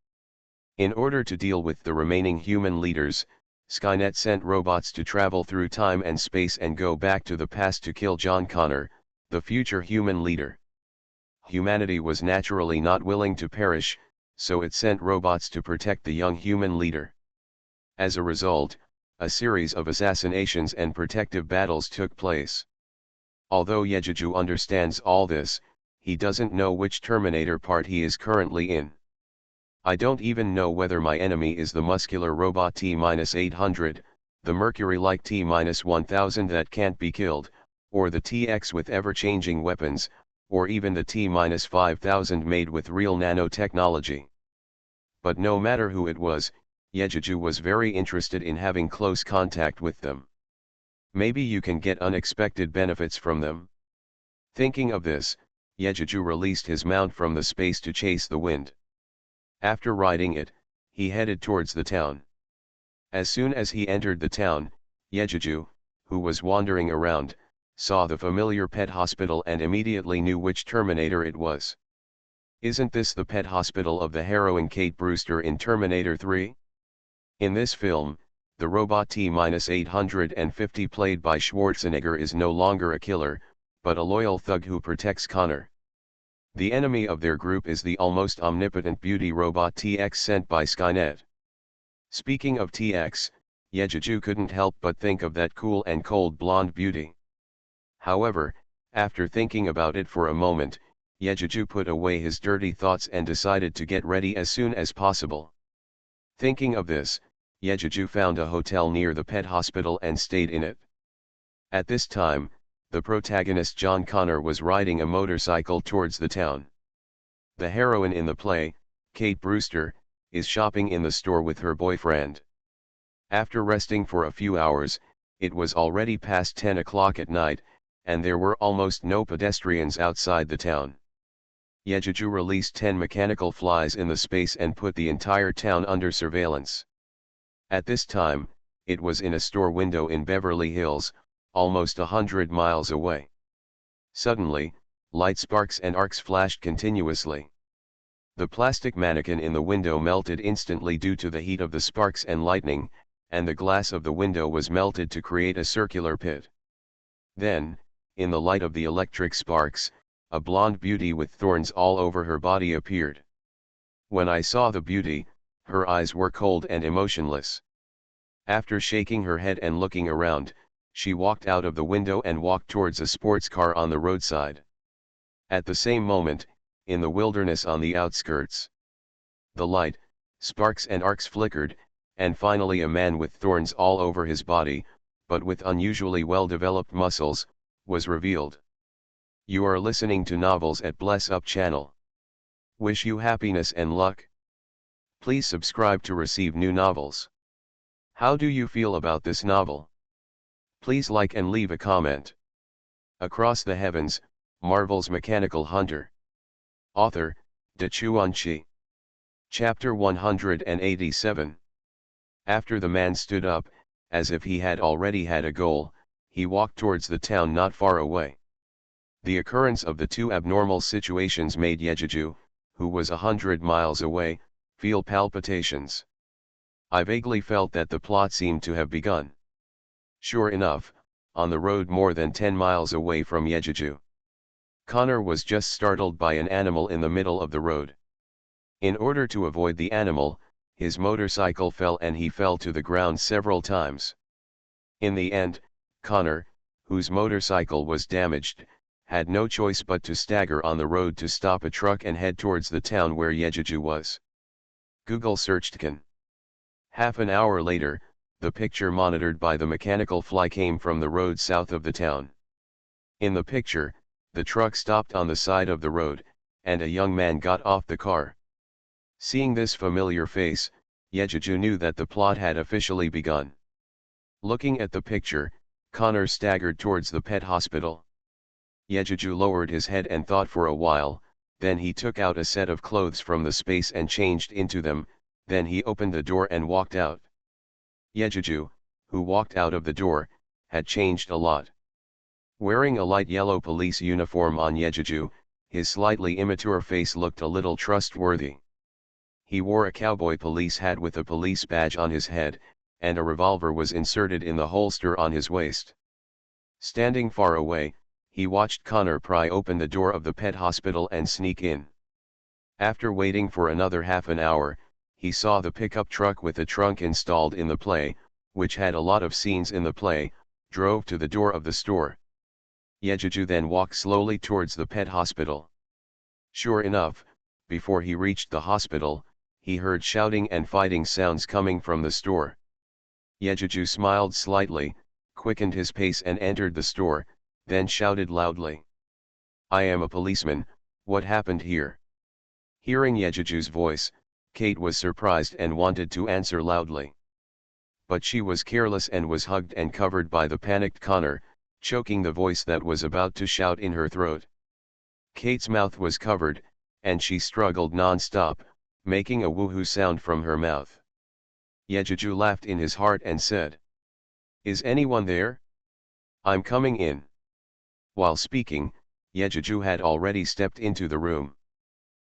In order to deal with the remaining human leaders, Skynet sent robots to travel through time and space and go back to the past to kill John Connor, the future human leader. Humanity was naturally not willing to perish, so it sent robots to protect the young human leader. As a result, a series of assassinations and protective battles took place. Although Yejuju understands all this, he doesn't know which Terminator part he is currently in. "I don't even know whether my enemy is the muscular robot T-800, the Mercury-like T-1000 that can't be killed, or the TX with ever-changing weapons, or even the T-5000 made with real nanotechnology." But no matter who it was, Yejuju was very interested in having close contact with them. Maybe you can get unexpected benefits from them. Thinking of this, Yejuju released his mount from the space to chase the wind. After riding it, he headed towards the town. As soon as he entered the town, Yejuju, who was wandering around, saw the familiar pet hospital and immediately knew which Terminator it was. "Isn't this the pet hospital of the heroine Kate Brewster in Terminator 3? In this film, the robot T-850 played by Schwarzenegger is no longer a killer, but a loyal thug who protects Connor. The enemy of their group is the almost omnipotent beauty robot TX sent by Skynet. Speaking of TX, Yejeju couldn't help but think of that cool and cold blonde beauty. However, after thinking about it for a moment, Yejeju put away his dirty thoughts and decided to get ready as soon as possible. Thinking of this, Yejeju found a hotel near the pet hospital and stayed in it. At this time, the protagonist John Connor was riding a motorcycle towards the town. The heroine in the play, Kate Brewster, is shopping in the store with her boyfriend. After resting for a few hours, it was already past 10 o'clock at night, and there were almost no pedestrians outside the town. Yejeju released 10 mechanical flies in the space and put the entire town under surveillance. At this time, it was in a store window in Beverly Hills, almost 100 miles away. Suddenly, light sparks and arcs flashed continuously. The plastic mannequin in the window melted instantly due to the heat of the sparks and lightning, and the glass of the window was melted to create a circular pit. Then, in the light of the electric sparks, a blonde beauty with thorns all over her body appeared. When I saw the beauty, her eyes were cold and emotionless. After shaking her head and looking around, she walked out of the window and walked towards a sports car on the roadside. At the same moment, in the wilderness on the outskirts, the light, sparks and arcs flickered, and finally a man with thorns all over his body, but with unusually well-developed muscles, was revealed. You are listening to Novels at Bless Up channel. Wish you happiness and luck. Please subscribe to receive new novels. How do you feel about this novel? Please like and leave a comment. Across the Heavens, Marvel's Mechanical Hunter. Author, Dachuan Chi. Chapter 187. After the man stood up, as if he had already had a goal, he walked towards the town not far away. The occurrence of the two abnormal situations made Yejeju, who was 100 miles away, feel palpitations. I vaguely felt that the plot seemed to have begun. Sure enough, on the road more than 10 miles away from Yejeju, Connor was just startled by an animal in the middle of the road. In order to avoid the animal, his motorcycle fell and he fell to the ground several times. In the end, Connor, whose motorcycle was damaged, had no choice but to stagger on the road to stop a truck and head towards the town where Yejeju was. Google searched Can. Half an hour later, the picture monitored by the mechanical fly came from the road south of the town. In the picture, the truck stopped on the side of the road, and a young man got off the car. Seeing this familiar face, Yejeju knew that the plot had officially begun. Looking at the picture, Connor staggered towards the pet hospital. Yejeju lowered his head and thought for a while, then he took out a set of clothes from the space and changed into them, then he opened the door and walked out. Yejeju, who walked out of the door, had changed a lot. Wearing a light yellow police uniform on Yejeju, his slightly immature face looked a little trustworthy. He wore a cowboy police hat with a police badge on his head, and a revolver was inserted in the holster on his waist. Standing far away, he watched Connor pry open the door of the pet hospital and sneak in. After waiting for another half an hour, he saw the pickup truck with a trunk installed in the play, which had a lot of scenes in the play, drove to the door of the store. Yejeju then walked slowly towards the pet hospital. Sure enough, before he reached the hospital, he heard shouting and fighting sounds coming from the store. Yejeju smiled slightly, quickened his pace and entered the store, then shouted loudly, "I am a policeman, what happened here?" Hearing Yejeju's voice, Kate was surprised and wanted to answer loudly. But she was careless and was hugged and covered by the panicked Connor, choking the voice that was about to shout in her throat. Kate's mouth was covered, and she struggled non-stop, making a woohoo sound from her mouth. Yejeju laughed in his heart and said, "Is anyone there? I'm coming in." While speaking, Yejeju had already stepped into the room.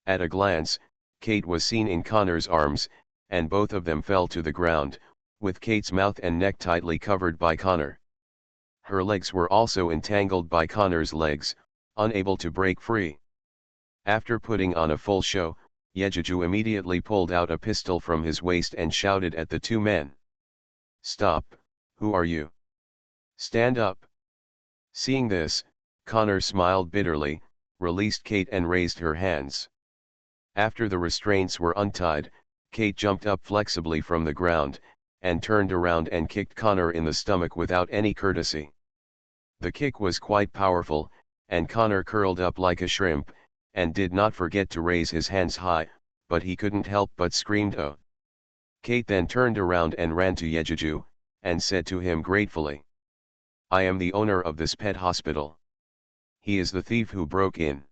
At a glance, Kate was seen in Connor's arms, and both of them fell to the ground, with Kate's mouth and neck tightly covered by Connor. Her legs were also entangled by Connor's legs, unable to break free. After putting on a full show, Yejuju immediately pulled out a pistol from his waist and shouted at the two men. "Stop, who are you? Stand up." Seeing this, Connor smiled bitterly, released Kate and raised her hands. After the restraints were untied, Kate jumped up flexibly from the ground, and turned around and kicked Connor in the stomach without any courtesy. The kick was quite powerful, and Connor curled up like a shrimp, and did not forget to raise his hands high, but he couldn't help but screamed "Oh!" Kate then turned around and ran to Yejuju, and said to him gratefully, "I am the owner of this pet hospital. He is the thief who broke in.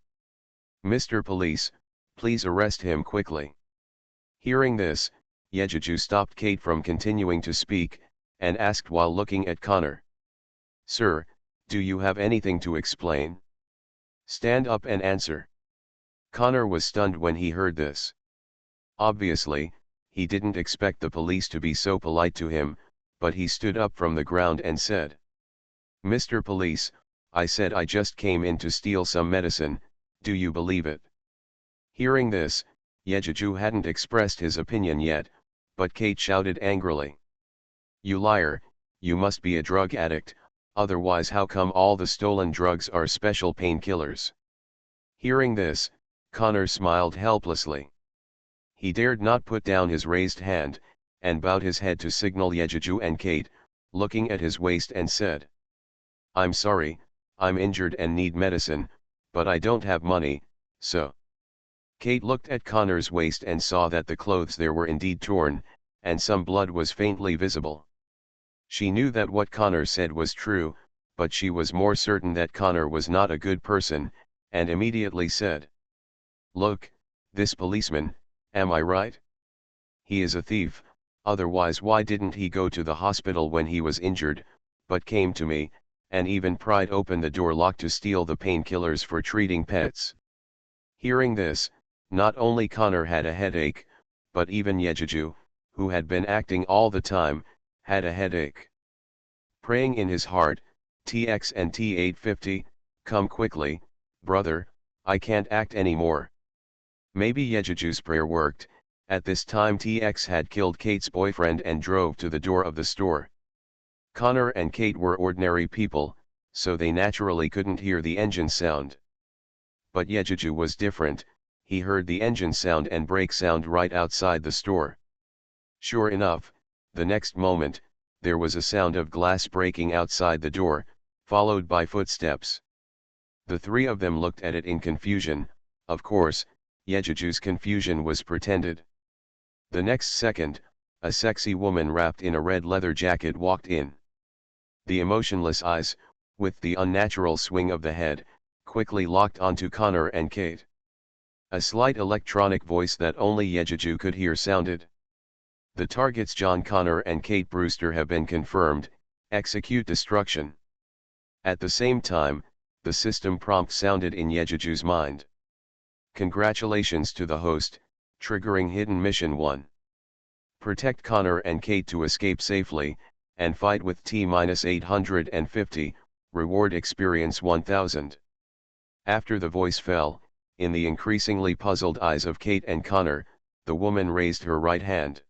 Mr. Police, please arrest him quickly." Hearing this, Yejuju stopped Kate from continuing to speak, and asked while looking at Connor, "Sir, do you have anything to explain? Stand up and answer." Connor was stunned when he heard this. Obviously, he didn't expect the police to be so polite to him, but he stood up from the ground and said, "Mr. Police, I said I just came in to steal some medicine, do you believe it?" Hearing this, Yejuju hadn't expressed his opinion yet, but Kate shouted angrily, "You liar, you must be a drug addict, otherwise how come all the stolen drugs are special painkillers?" Hearing this, Connor smiled helplessly. He dared not put down his raised hand, and bowed his head to signal Yejuju and Kate, looking at his waist and said, "I'm sorry, I'm injured and need medicine, but I don't have money, so." Kate looked at Connor's waist and saw that the clothes there were indeed torn, and some blood was faintly visible. She knew that what Connor said was true, but she was more certain that Connor was not a good person, and immediately said, "Look, this policeman, am I right? He is a thief, otherwise why didn't he go to the hospital when he was injured, but came to me, and even pried open the door lock to steal the painkillers for treating pets?" Hearing this, not only Connor had a headache, but even Yejuju, who had been acting all the time, had a headache. Praying in his heart, "TX and T850, come quickly, brother, I can't act anymore." Maybe Yejuju's prayer worked. At this time TX had killed Kate's boyfriend and drove to the door of the store. Connor and Kate were ordinary people, so they naturally couldn't hear the engine sound. But Yejuju was different. He heard the engine sound and brake sound right outside the store. Sure enough, the next moment, there was a sound of glass breaking outside the door, followed by footsteps. The three of them looked at it in confusion. Of course, Yejuju's confusion was pretended. The next second, a sexy woman wrapped in a red leather jacket walked in. The emotionless eyes, with the unnatural swing of the head, quickly locked onto Connor and Kate. A slight electronic voice that only Yejuju could hear sounded, "The targets John Connor and Kate Brewster have been confirmed, execute destruction." At the same time, the system prompt sounded in Yejuju's mind. "Congratulations to the host, triggering hidden mission 1. Protect Connor and Kate to escape safely, and fight with T-850, reward experience 1000. After the voice fell, in the increasingly puzzled eyes of Kate and Connor, the woman raised her right hand.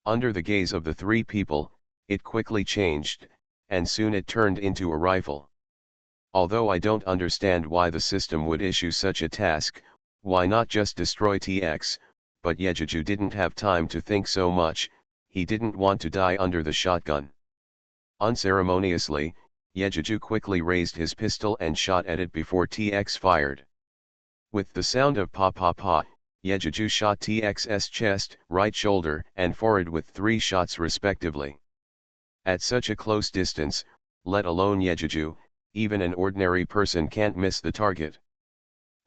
Under the gaze of the three people, it quickly changed, and soon it turned into a rifle. Although I don't understand why the system would issue such a task, why not just destroy TX, but Yejuju didn't have time to think so much, he didn't want to die under the shotgun. Unceremoniously, Yejuju quickly raised his pistol and shot at it before TX fired. With the sound of pa pa pa, Yejuju shot TX's chest, right shoulder, and forehead with 3 shots respectively. At such a close distance, let alone Yejuju, even an ordinary person can't miss the target.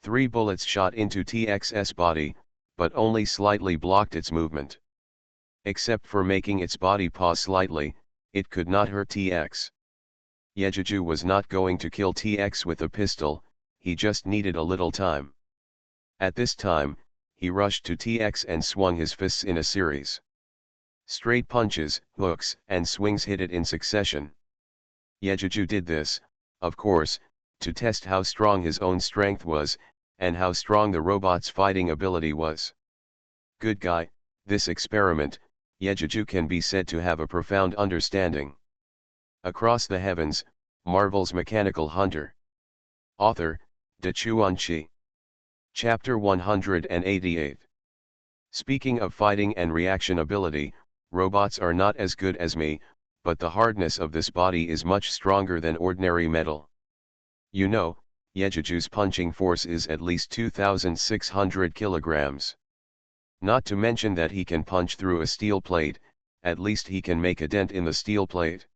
3 bullets shot into TX's body, but only slightly blocked its movement. Except for making its body pause slightly, it could not hurt TX. Yejuju was not going to kill TX with a pistol, he just needed a little time. At this time, he rushed to TX and swung his fists in a series. Straight punches, hooks, and swings hit it in succession. Yejuju did this, of course, to test how strong his own strength was, and how strong the robot's fighting ability was. Good guy, this experiment, Yejuju can be said to have a profound understanding. Across the Heavens, Marvel's Mechanical Hunter. Author, Dachuan-Chi. Chapter 188. Speaking of fighting and reaction ability, robots are not as good as me, but the hardness of this body is much stronger than ordinary metal. You know, Yejuju's punching force is at least 2,600 kilograms. Not to mention that he can punch through a steel plate, at least he can make a dent in the steel plate.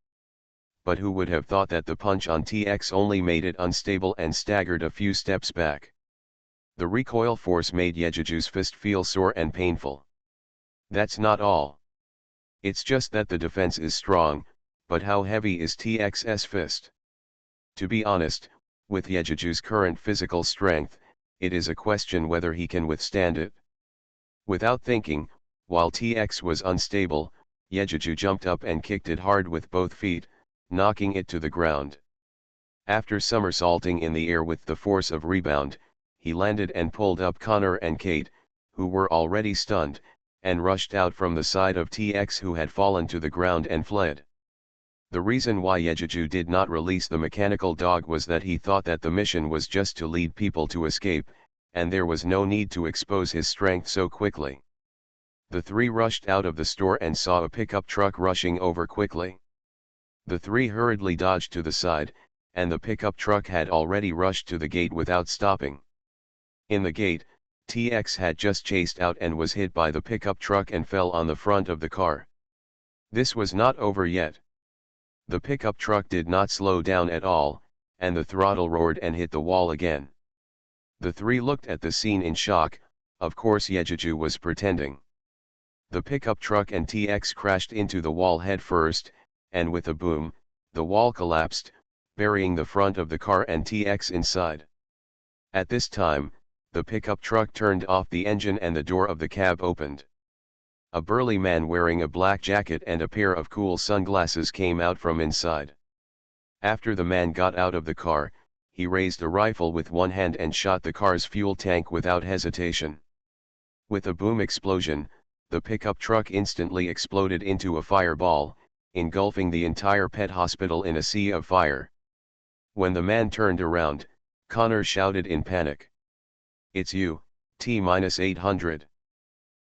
But who would have thought that the punch on TX only made it unstable and staggered a few steps back. The recoil force made Yejuju's fist feel sore and painful. That's not all. It's just that the defense is strong, but how heavy is TX's fist? To be honest, with Yejuju's current physical strength, it is a question whether he can withstand it. Without thinking, while TX was unstable, Yejuju jumped up and kicked it hard with both feet, knocking it to the ground. After somersaulting in the air with the force of rebound, he landed and pulled up Connor and Kate, who were already stunned, and rushed out from the side of TX, who had fallen to the ground and fled. The reason why Yejuju did not release the mechanical dog was that he thought that the mission was just to lead people to escape, and there was no need to expose his strength so quickly. The three rushed out of the store and saw a pickup truck rushing over quickly. The three hurriedly dodged to the side, and the pickup truck had already rushed to the gate without stopping. In the gate, TX had just chased out and was hit by the pickup truck and fell on the front of the car. This was not over yet. The pickup truck did not slow down at all, and the throttle roared and hit the wall again. The three looked at the scene in shock. Of course Yejuju was pretending. The pickup truck and TX crashed into the wall head first, and with a boom, the wall collapsed, burying the front of the car and TX inside. At this time, the pickup truck turned off the engine and the door of the cab opened. A burly man wearing a black jacket and a pair of cool sunglasses came out from inside. After the man got out of the car, he raised a rifle with one hand and shot the car's fuel tank without hesitation. With a boom explosion, the pickup truck instantly exploded into a fireball, engulfing the entire pet hospital in a sea of fire. When the man turned around, Connor shouted in panic. "It's you, T-800.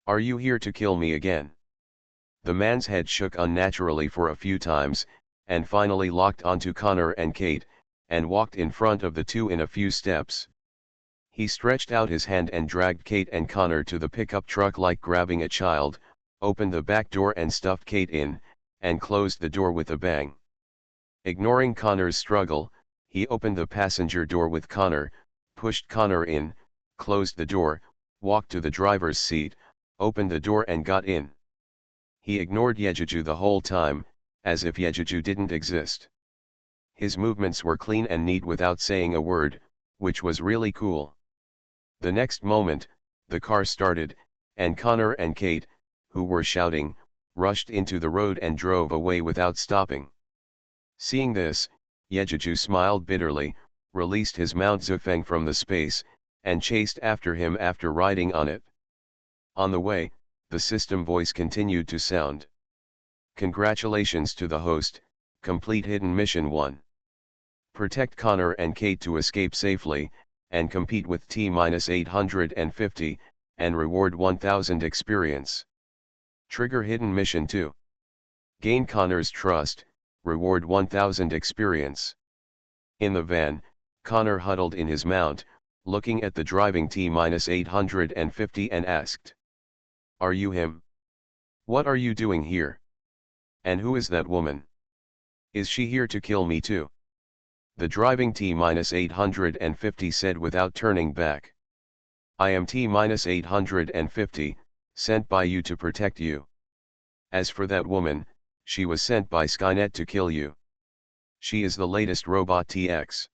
Are you here to kill me again?" The man's head shook unnaturally for a few times, and finally locked onto Connor and Kate, and walked in front of the two in a few steps. He stretched out his hand and dragged Kate and Connor to the pickup truck like grabbing a child, opened the back door and stuffed Kate in, and closed the door with a bang. Ignoring Connor's struggle, he opened the passenger door with Connor, pushed Connor in, closed the door, walked to the driver's seat, opened the door and got in. He ignored Yejuju the whole time, as if Yejuju didn't exist. His movements were clean and neat without saying a word, which was really cool. The next moment, the car started, and Connor and Kate, who were shouting, rushed into the road and drove away without stopping. Seeing this, Yejuju smiled bitterly, released his Mount Zufeng from the space, and chased after him after riding on it. On the way, the system voice continued to sound. "Congratulations to the host, complete Hidden Mission 1. Protect Connor and Kate to escape safely, and compete with T-850, and reward 1000 experience. Trigger Hidden Mission 2. Gain Connor's trust, reward 1000 experience." In the van, Connor huddled in his mount, looking at the driving T-850 and asked, "Are you him? What are you doing here? And who is that woman? Is she here to kill me too?" The driving T-850 said without turning back. "I am T-850, sent by you to protect you. As for that woman, she was sent by Skynet to kill you. She is the latest robot TX."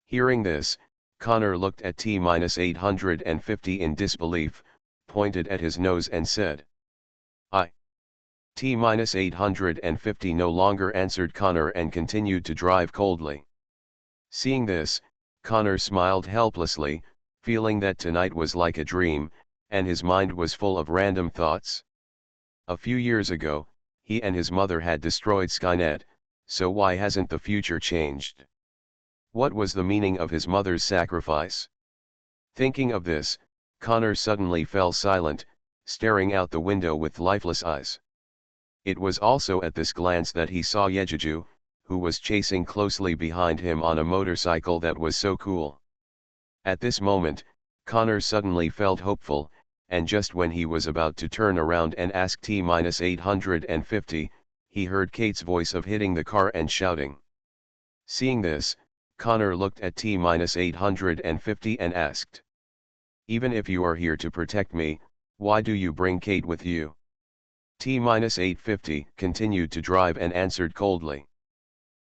Hearing this, Connor looked at T-850 in disbelief, pointed at his nose and said, "I." T-850 no longer answered Connor and continued to drive coldly. Seeing this, Connor smiled helplessly, feeling that tonight was like a dream, and his mind was full of random thoughts. A few years ago, he and his mother had destroyed Skynet, so why hasn't the future changed? What was the meaning of his mother's sacrifice? Thinking of this, Connor suddenly fell silent, staring out the window with lifeless eyes. It was also at this glance that he saw Yejuju, who was chasing closely behind him on a motorcycle that was so cool. At this moment, Connor suddenly felt hopeful, and just when he was about to turn around and ask T-850, he heard Kate's voice of hitting the car and shouting. Seeing this, Connor looked at T-850 and asked, "Even if you are here to protect me, why do you bring Kate with you?" T-850 continued to drive and answered coldly,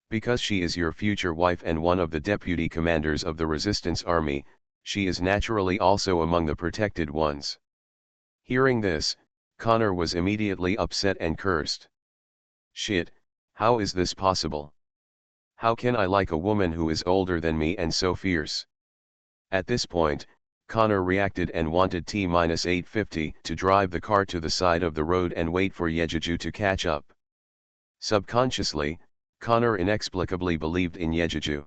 "Because she is your future wife and one of the deputy commanders of the resistance army, she is naturally also among the protected ones." Hearing this, Connor was immediately upset and cursed. "Shit, how is this possible? How can I like a woman who is older than me and so fierce?" At this point, Connor reacted and wanted T-850 to drive the car to the side of the road and wait for Yejuju to catch up. Subconsciously, Connor inexplicably believed in Yejuju.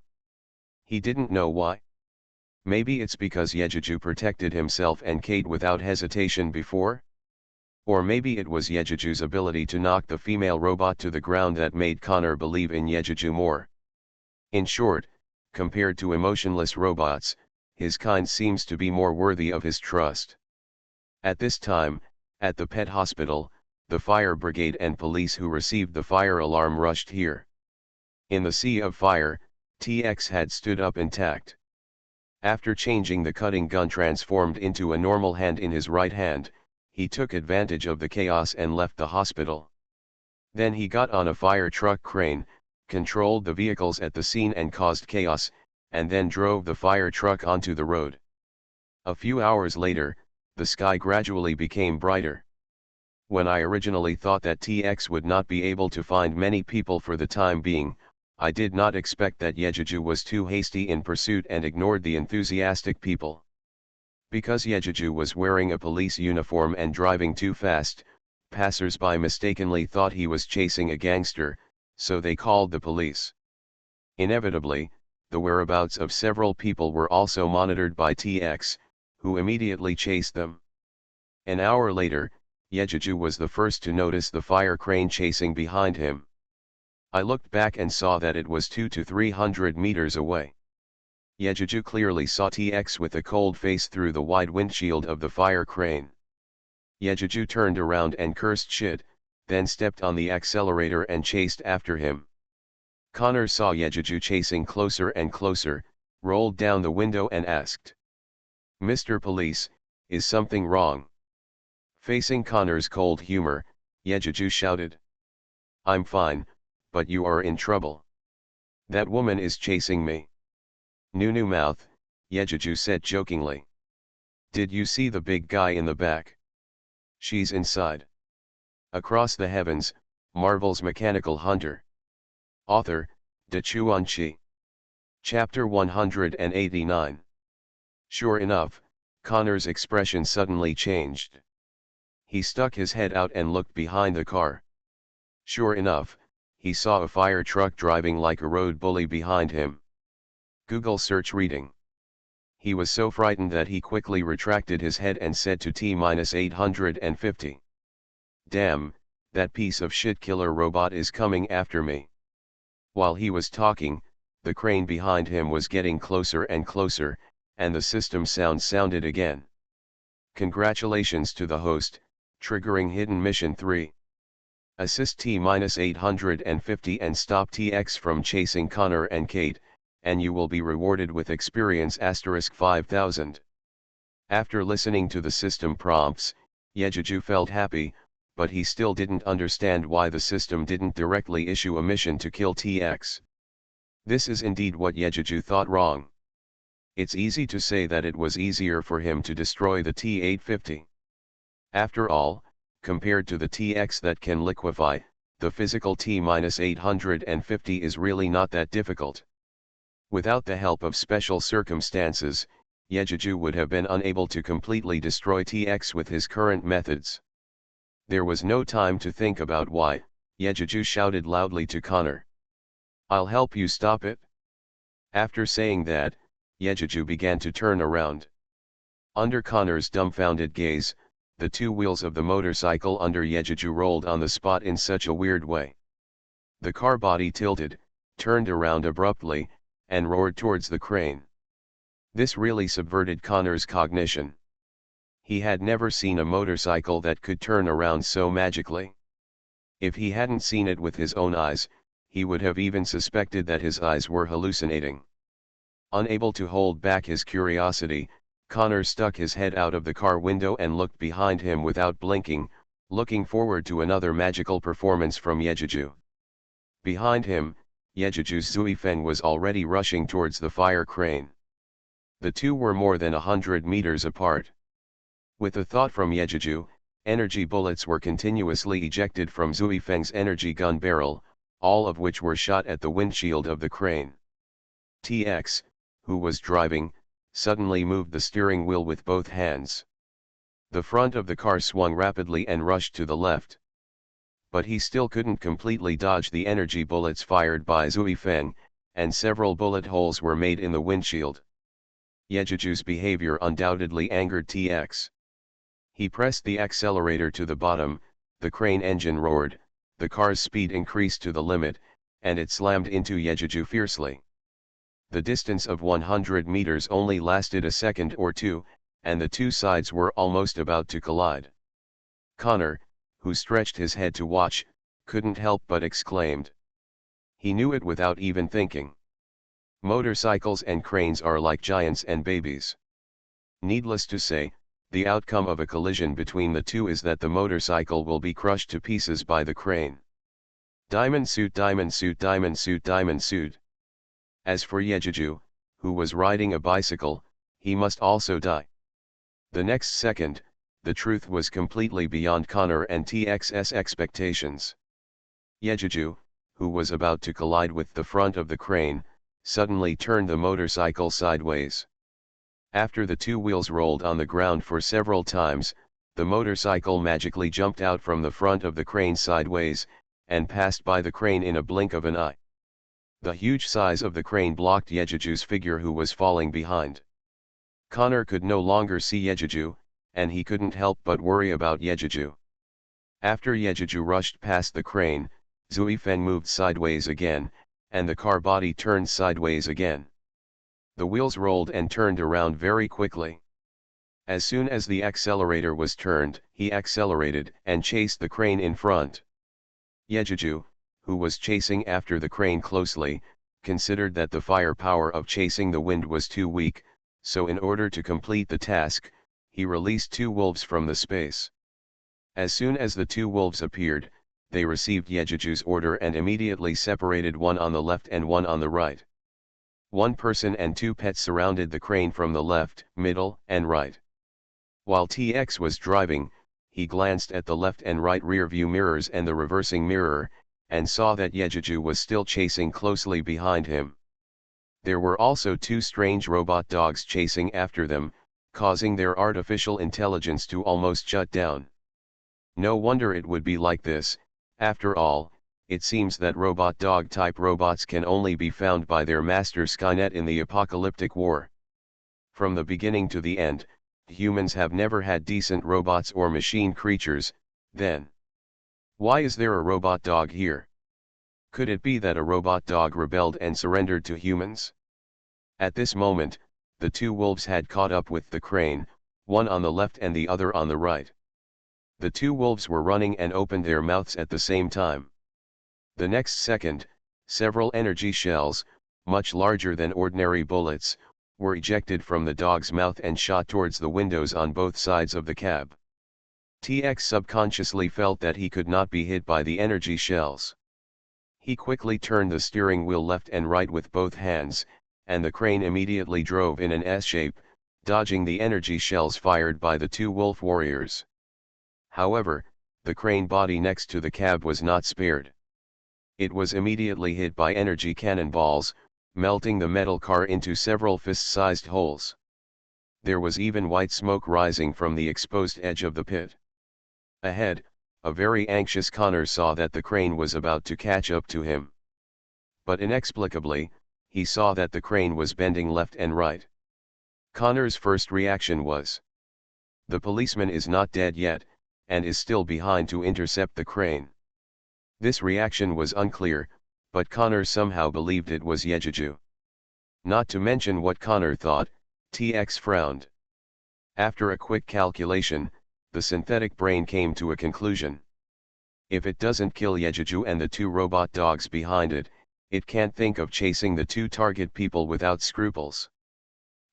He didn't know why. Maybe it's because Yejuju protected himself and Kate without hesitation before? Or maybe it was Yejuju's ability to knock the female robot to the ground that made Connor believe in Yejuju more. In short, compared to emotionless robots, his kind seems to be more worthy of his trust. At this time, at the pet hospital, the fire brigade and police who received the fire alarm rushed here. In the sea of fire, TX had stood up intact. After changing the cutting gun transformed into a normal hand in his right hand, he took advantage of the chaos and left the hospital. Then he got on a fire truck crane, controlled the vehicles at the scene and caused chaos, and then drove the fire truck onto the road. A few hours later, the sky gradually became brighter. When I originally thought that TX would not be able to find many people for the time being, I did not expect that Yejuju was too hasty in pursuit and ignored the enthusiastic people. Because Yejuju was wearing a police uniform and driving too fast, passers-by mistakenly thought he was chasing a gangster, so they called the police. Inevitably, the whereabouts of several people were also monitored by TX, who immediately chased them. An hour later, Yejuju was the first to notice the fire crane chasing behind him. I looked back and saw that it was 200 to 300 meters away. Yejuju clearly saw TX with a cold face through the wide windshield of the fire crane. Yejuju turned around and cursed shit, then stepped on the accelerator and chased after him. Connor saw Yejuju chasing closer and closer, rolled down the window and asked, "Mr. Police, is something wrong?" Facing Connor's cold humor, Yejuju shouted, "I'm fine, but you are in trouble. That woman is chasing me." "Nunu mouth," Yejuju said jokingly. "Did you see the big guy in the back? She's inside." Across the Heavens, Marvel's Mechanical Hunter. Author, Dachuan. Chapter 189. Sure enough, Connor's expression suddenly changed. He stuck his head out and looked behind the car. Sure enough, he saw a fire truck driving like a road bully behind him. Google search reading. He was so frightened that he quickly retracted his head and said to T-850, "Damn, that piece of shit killer robot is coming after me." While he was talking, the crane behind him was getting closer and closer, and the system sound sounded again. Congratulations to the host, triggering Hidden Mission 3. Assist T-850 and stop TX from chasing Connor and Kate, and you will be rewarded with experience *5000. After listening to the system prompts, Yejuju felt happy, but he still didn't understand why the system didn't directly issue a mission to kill TX. This is indeed what Yejuju thought wrong. It's easy to say that it was easier for him to destroy the T-850. After all, compared to the TX that can liquefy, the physical T-850 is really not that difficult. Without the help of special circumstances, Yejeju would have been unable to completely destroy TX with his current methods. There was no time to think about why. Yejeju shouted loudly to Connor. "I'll help you stop it." After saying that, Yejeju began to turn around. Under Connor's dumbfounded gaze, the two wheels of the motorcycle under Yejeju rolled on the spot in such a weird way. The car body tilted, turned around abruptly, and roared towards the crane. This really subverted Connor's cognition. He had never seen a motorcycle that could turn around so magically. If he hadn't seen it with his own eyes, he would have even suspected that his eyes were hallucinating. Unable to hold back his curiosity, Connor stuck his head out of the car window and looked behind him without blinking, looking forward to another magical performance from Yejeju. Behind him, Yejeju's Zuifeng was already rushing towards the fire crane. The two were more than 100 meters apart. With a thought from Yejeju, energy bullets were continuously ejected from Zuifeng's energy gun barrel, all of which were shot at the windshield of the crane. TX, who was driving, suddenly moved the steering wheel with both hands. The front of the car swung rapidly and rushed to the left. But he still couldn't completely dodge the energy bullets fired by Zuifeng, and several bullet holes were made in the windshield. Yejeju's behavior undoubtedly angered TX. He pressed the accelerator to the bottom, the crane engine roared, the car's speed increased to the limit, and it slammed into Yejeju fiercely. The distance of 100 meters only lasted a second or two, and the two sides were almost about to collide. Connor, who stretched his head to watch, couldn't help but exclaimed. He knew it without even thinking. Motorcycles and cranes are like giants and babies. Needless to say, the outcome of a collision between the two is that the motorcycle will be crushed to pieces by the crane. Diamond suit, diamond suit, diamond suit, diamond suit. As for Yejeju, who was riding a bicycle, he must also die. The next second, the truth was completely beyond Connor and TX's expectations. Yejeju, who was about to collide with the front of the crane, suddenly turned the motorcycle sideways. After the two wheels rolled on the ground for several times, the motorcycle magically jumped out from the front of the crane sideways, and passed by the crane in a blink of an eye. The huge size of the crane blocked Yejeju's figure, who was falling behind. Connor could no longer see Yejeju, and he couldn't help but worry about Yejeju. After Yejeju rushed past the crane, Zuifeng moved sideways again, and the car body turned sideways again. The wheels rolled and turned around very quickly. As soon as the accelerator was turned, he accelerated and chased the crane in front. Yejeju, who was chasing after the crane closely, considered that the firepower of chasing the wind was too weak, so in order to complete the task, he released two wolves from the space. As soon as the two wolves appeared, they received Yejeju's order and immediately separated, one on the left and one on the right. One person and two pets surrounded the crane from the left, middle, and right. While TX was driving, he glanced at the left and right rear view mirrors and the reversing mirror, and saw that Yejeju was still chasing closely behind him. There were also two strange robot dogs chasing after them, causing their artificial intelligence to almost shut down. No wonder it would be like this. After all, it seems that robot dog-type robots can only be found by their master Skynet in the apocalyptic war. From the beginning to the end, humans have never had decent robots or machine creatures. Then, why is there a robot dog here? Could it be that a robot dog rebelled and surrendered to humans? At this moment, the two wolves had caught up with the crane, one on the left and the other on the right. The two wolves were running and opened their mouths at the same time. The next second, several energy shells, much larger than ordinary bullets, were ejected from the dog's mouth and shot towards the windows on both sides of the cab. TX subconsciously felt that he could not be hit by the energy shells. He quickly turned the steering wheel left and right with both hands, and the crane immediately drove in an S shape, dodging the energy shells fired by the two wolf warriors. However, the crane body next to the cab was not spared. It was immediately hit by energy cannonballs, melting the metal car into several fist-sized holes. There was even white smoke rising from the exposed edge of the pit. Ahead, a very anxious Connor saw that the crane was about to catch up to him. But inexplicably, he saw that the crane was bending left and right. Connor's first reaction was, "The policeman is not dead yet, and is still behind to intercept the crane." This reaction was unclear, but Connor somehow believed it was Yejuju. Not to mention what Connor thought, TX frowned. After a quick calculation, the synthetic brain came to a conclusion. If it doesn't kill Yejuju and the two robot dogs behind it, it can't think of chasing the two target people without scruples.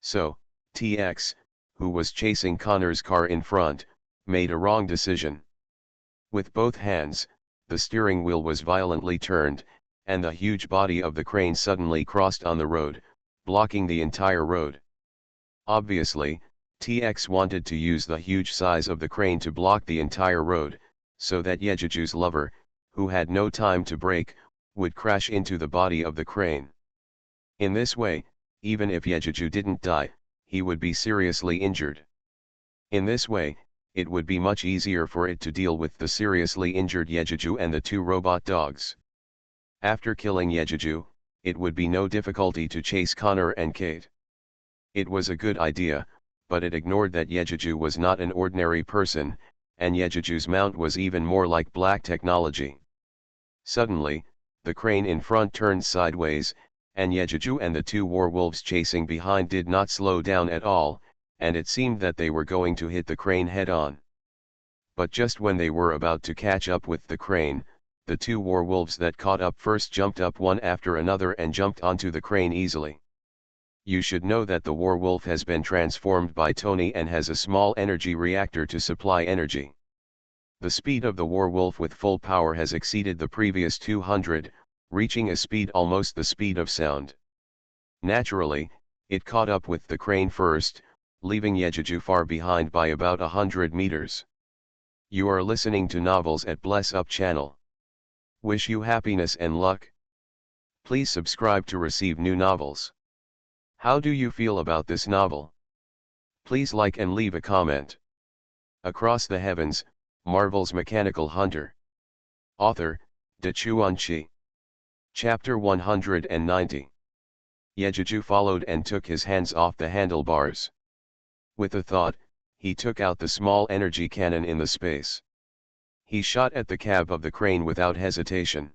So, TX, who was chasing Connor's car in front, made a wrong decision. With both hands, the steering wheel was violently turned, and the huge body of the crane suddenly crossed on the road, blocking the entire road. Obviously, TX wanted to use the huge size of the crane to block the entire road, so that Yejuju's lover, who had no time to brake, would crash into the body of the crane. In this way, even if Yejuju didn't die, he would be seriously injured. In this way, it would be much easier for it to deal with the seriously injured Yejuju and the two robot dogs. After killing Yejuju, it would be no difficulty to chase Connor and Kate. It was a good idea, but it ignored that Yejuju was not an ordinary person, and Yejuju's mount was even more like black technology. Suddenly, the crane in front turned sideways, and Yejuju and the two werewolves chasing behind did not slow down at all, and it seemed that they were going to hit the crane head-on. But just when they were about to catch up with the crane, the two werewolves that caught up first jumped up one after another and jumped onto the crane easily. You should know that the werewolf has been transformed by Tony and has a small energy reactor to supply energy. The speed of the werewolf with full power has exceeded the previous 200, reaching a speed almost the speed of sound. Naturally, it caught up with the crane first, leaving Yejuju far behind by about 100 meters. You are listening to Novels at Bless Up channel. Wish you happiness and luck. Please subscribe to receive new novels. How do you feel about this novel? Please like and leave a comment. Across the Heavens, Marvel's Mechanical Hunter. Author, Dachuan Chi. Chapter 190. Yejuju followed and took his hands off the handlebars. With a thought, he took out the small energy cannon in the space. He shot at the cab of the crane without hesitation.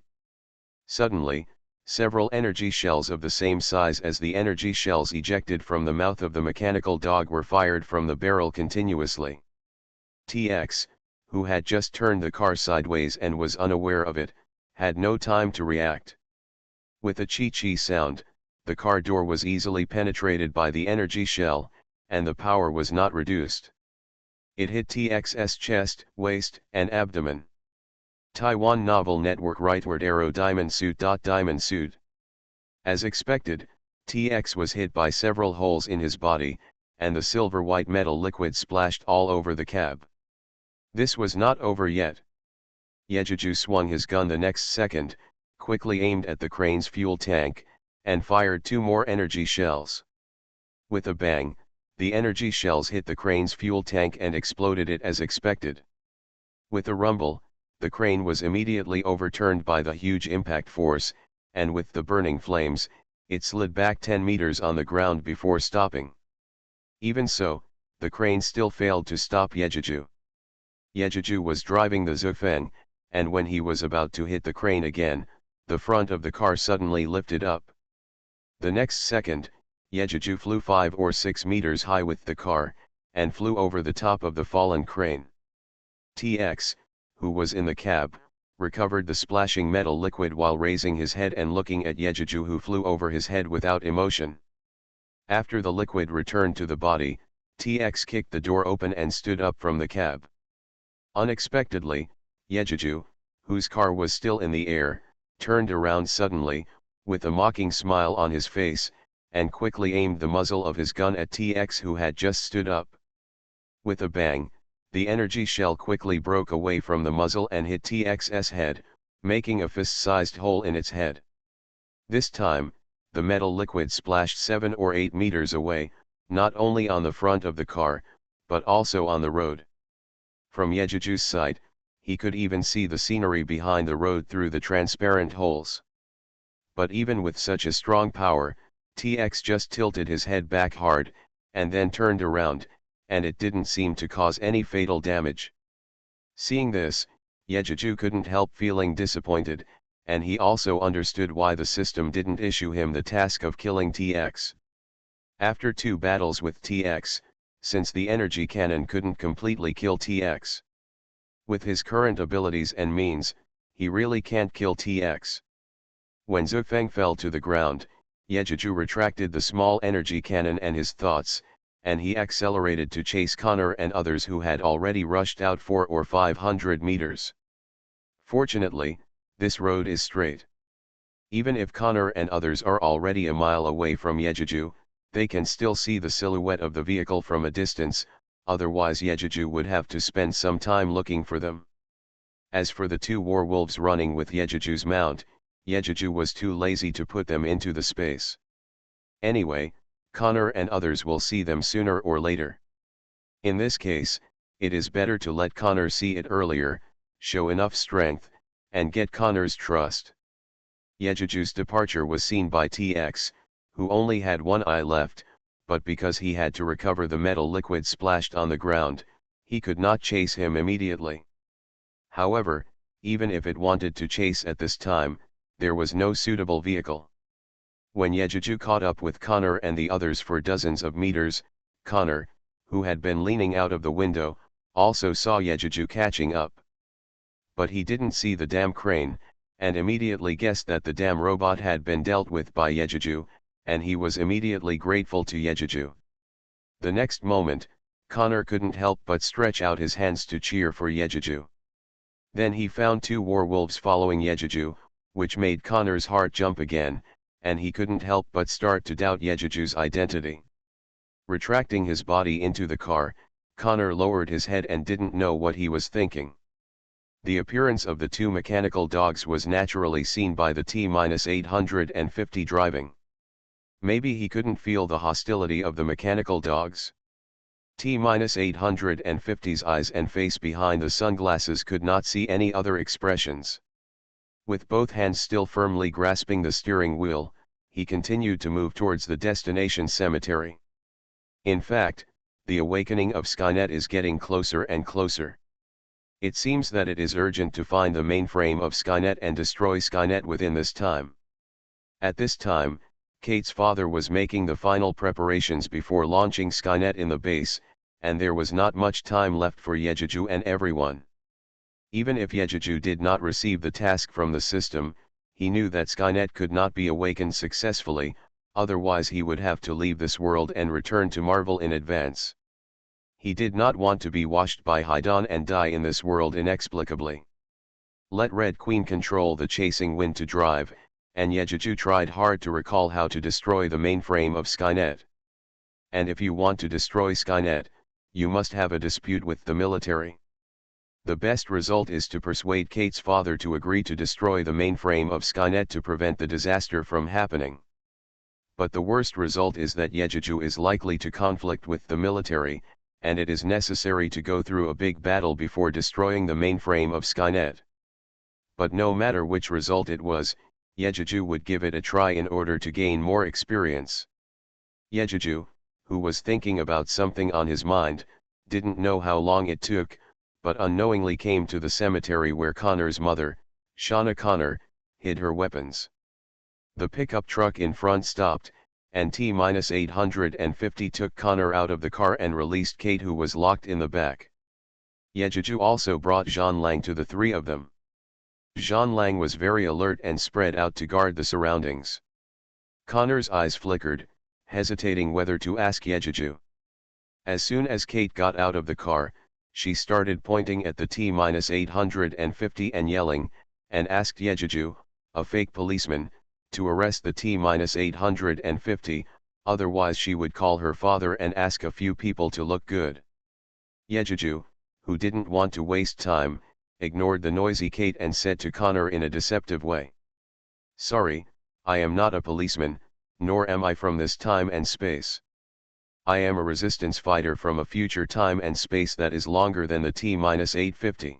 Suddenly, several energy shells of the same size as the energy shells ejected from the mouth of the mechanical dog were fired from the barrel continuously. TX, who had just turned the car sideways and was unaware of it, had no time to react. With a chi-chi sound, the car door was easily penetrated by the energy shell, and the power was not reduced. It hit TX's chest, waist, and abdomen. Taiwan Novel Network Rightward Arrow Diamond Suit. As expected, TX was hit by several holes in his body, and the silver-white metal liquid splashed all over the cab. This was not over yet. Yejuju swung his gun the next second, quickly aimed at the crane's fuel tank, and fired 2 more energy shells. With a bang, the energy shells hit the crane's fuel tank and exploded it as expected. With a rumble, the crane was immediately overturned by the huge impact force, and with the burning flames, it slid back 10 meters on the ground before stopping. Even so, the crane still failed to stop Yejuju. Yejuju was driving the Zufeng, and when he was about to hit the crane again, the front of the car suddenly lifted up. The next second, Yejuju flew 5 or 6 meters high with the car, and flew over the top of the fallen crane. TX, who was in the cab, recovered the splashing metal liquid while raising his head and looking at Yejuju, who flew over his head without emotion. After the liquid returned to the body, TX kicked the door open and stood up from the cab. Unexpectedly, Yejuju, whose car was still in the air, turned around suddenly, with a mocking smile on his face, and quickly aimed the muzzle of his gun at TX, who had just stood up. With a bang, The energy shell quickly broke away from the muzzle and hit TX's head, making a fist-sized hole in its head. This time, the metal liquid splashed 7 or 8 meters away, not only on the front of the car, but also on the road. From Yejiju's side, he could even see the scenery behind the road through the transparent holes. But even with such a strong power, TX just tilted his head back hard, and then turned around, and it didn't seem to cause any fatal damage. Seeing this, Yejiju couldn't help feeling disappointed, and he also understood why the system didn't issue him the task of killing TX. After 2 battles with TX, since the energy cannon couldn't completely kill TX. With his current abilities and means, he really can't kill TX. When Zufeng fell to the ground, Yejiju retracted the small energy cannon and his thoughts, and he accelerated to chase Connor and others who had already rushed out 400 or 500 meters. Fortunately, this road is straight. Even if Connor and others are already a mile away from Yejiju, they can still see the silhouette of the vehicle from a distance, otherwise Yejiju would have to spend some time looking for them. As for the 2 werewolves running with Yejiju's mount, Yejiju was too lazy to put them into the space. Anyway, Connor and others will see them sooner or later. In this case, it is better to let Connor see it earlier, show enough strength, and get Connor's trust. Yejiju's departure was seen by TX, who only had one eye left, but because he had to recover the metal liquid splashed on the ground, he could not chase him immediately. However, even if it wanted to chase at this time, there was no suitable vehicle. When Yejiju caught up with Connor and the others for dozens of meters, Connor, who had been leaning out of the window, also saw Yejiju catching up. But he didn't see the damn crane, and immediately guessed that the damn robot had been dealt with by Yejiju, and he was immediately grateful to Yejiju. The next moment, Connor couldn't help but stretch out his hands to cheer for Yejiju. Then he found 2 werewolves following Yejiju, which made Connor's heart jump again, and he couldn't help but start to doubt Yejiju's identity. Retracting his body into the car, Connor lowered his head and didn't know what he was thinking. The appearance of the 2 mechanical dogs was naturally seen by the T-850 driving. Maybe he couldn't feel the hostility of the mechanical dogs? T-850's eyes and face behind the sunglasses could not see any other expressions. With both hands still firmly grasping the steering wheel, he continued to move towards the destination cemetery. In fact, the awakening of Skynet is getting closer and closer. It seems that it is urgent to find the mainframe of Skynet and destroy Skynet within this time. At this time, Kate's father was making the final preparations before launching Skynet in the base, and there was not much time left for Yejiju and everyone. Even if Yejiju did not receive the task from the system, he knew that Skynet could not be awakened successfully, otherwise he would have to leave this world and return to Marvel in advance. He did not want to be washed by Hydon and die in this world inexplicably. Let Red Queen control the chasing wind to drive, and Yejiju tried hard to recall how to destroy the mainframe of Skynet. And if you want to destroy Skynet, you must have a dispute with the military. The best result is to persuade Kate's father to agree to destroy the mainframe of Skynet to prevent the disaster from happening. But the worst result is that Yejiju is likely to conflict with the military, and it is necessary to go through a big battle before destroying the mainframe of Skynet. But no matter which result it was, Yejiju would give it a try in order to gain more experience. Yejiju, who was thinking about something on his mind, didn't know how long it took, but unknowingly came to the cemetery where Connor's mother, Shauna Connor, hid her weapons. The pickup truck in front stopped, and T-850 took Connor out of the car and released Kate, who was locked in the back. Yejiju also brought Jean Lang to the 3 of them. Jean Lang was very alert and spread out to guard the surroundings. Connor's eyes flickered, hesitating whether to ask Yejiju. As soon as Kate got out of the car, she started pointing at the T-850 and yelling, and asked Yejiju, a fake policeman, to arrest the T-850, otherwise she would call her father and ask a few people to look good. Yejiju, who didn't want to waste time, ignored the noisy Kate and said to Connor in a deceptive way. "Sorry, I am not a policeman, nor am I from this time and space. I am a resistance fighter from a future time and space that is longer than the T-850.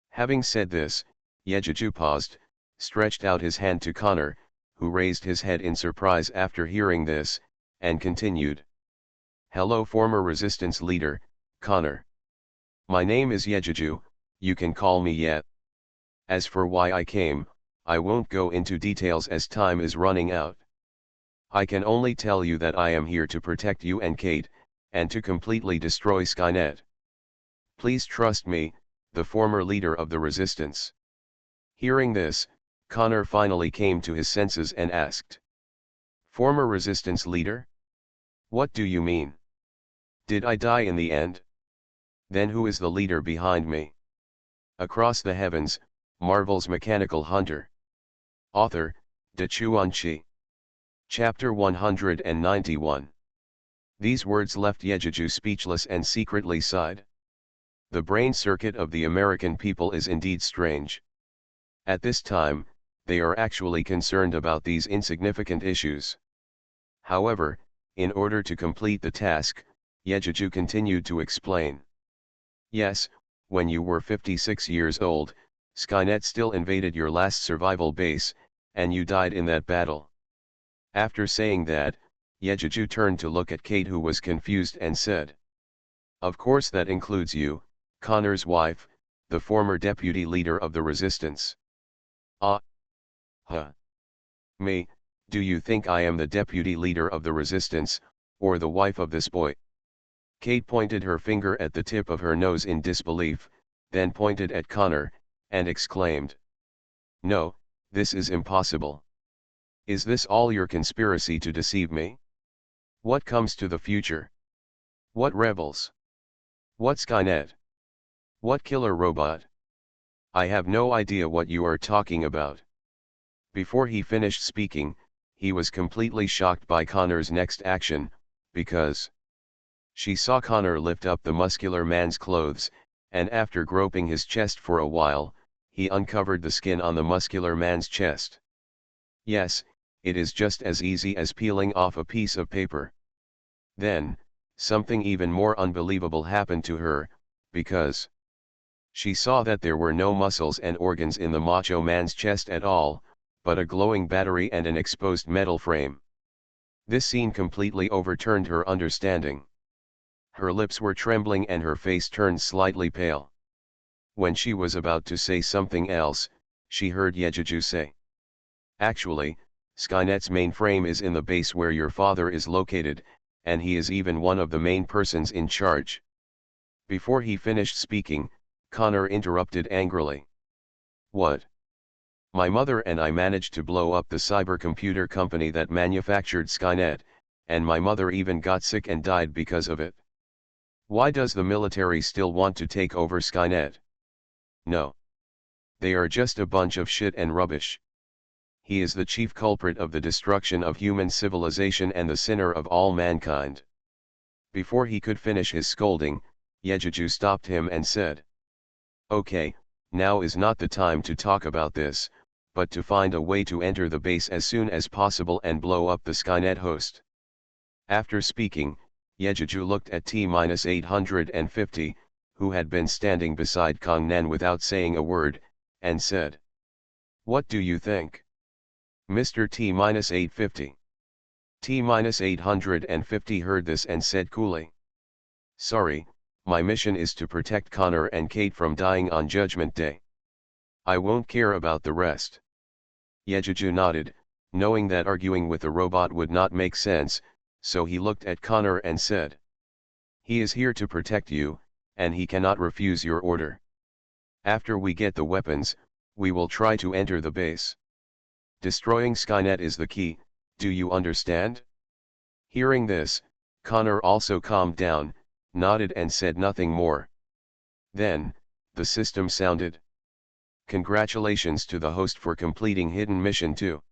Having said this, Yejuju paused, stretched out his hand to Connor, who raised his head in surprise after hearing this, and continued. "Hello, former resistance leader, Connor. My name is Yejuju, you can call me Yet. As for why I came, I won't go into details as time is running out. I can only tell you that I am here to protect you and Kate, and to completely destroy Skynet. Please trust me, the former leader of the resistance." Hearing this, Connor finally came to his senses and asked. "Former resistance leader? What do you mean? Did I die in the end? Then who is the leader behind me?" Across the Heavens, Marvel's Mechanical Hunter. Author, Dachuan-Chi. Chapter 191. These words left Yejuju speechless and secretly sighed. The brain circuit of the American people is indeed strange. At this time, they are actually concerned about these insignificant issues. However, in order to complete the task, Yejuju continued to explain. Yes, when you were 56 years old, Skynet still invaded your last survival base, and you died in that battle. After saying that, Yejuju turned to look at Kate, who was confused, and said. "Of course that includes you, Connor's wife, the former deputy leader of the resistance." "Ah. Huh. Me, do you think I am the deputy leader of the resistance, or the wife of this boy?" Kate pointed her finger at the tip of her nose in disbelief, then pointed at Connor, and exclaimed. "No, this is impossible. Is this all your conspiracy to deceive me? What comes to the future? What rebels? What Skynet? What killer robot? I have no idea what you are talking about." Before he finished speaking, he was completely shocked by Connor's next action, because she saw Connor lift up the muscular man's clothes, and after groping his chest for a while, he uncovered the skin on the muscular man's chest. Yes, it is just as easy as peeling off a piece of paper. Then, something even more unbelievable happened to her, because she saw that there were no muscles and organs in the macho man's chest at all, but a glowing battery and an exposed metal frame. This scene completely overturned her understanding. Her lips were trembling and her face turned slightly pale. When she was about to say something else, she heard Yejuju say. "Actually, Skynet's mainframe is in the base where your father is located, and he is even one of the main persons in charge." Before he finished speaking, Connor interrupted angrily. "What? My mother and I managed to blow up the cybercomputer company that manufactured Skynet, and my mother even got sick and died because of it. Why does the military still want to take over Skynet? No. They are just a bunch of shit and rubbish. He is the chief culprit of the destruction of human civilization and the sinner of all mankind." Before he could finish his scolding, Yejuju stopped him and said. "Okay, now is not the time to talk about this, but to find a way to enter the base as soon as possible and blow up the Skynet host." After speaking, Yejuju looked at T-850, who had been standing beside Kong Nen without saying a word, and said. "What do you think, Mr. T-850? T-850 heard this and said coolly. "Sorry, my mission is to protect Connor and Kate from dying on Judgment Day. I won't care about the rest." Yejuju nodded, knowing that arguing with the robot would not make sense, so he looked at Connor and said. "He is here to protect you, and he cannot refuse your order. After we get the weapons, we will try to enter the base. Destroying Skynet is the key, do you understand?" Hearing this, Connor also calmed down, nodded and said nothing more. Then, the system sounded. "Congratulations to the host for completing Hidden Mission 2.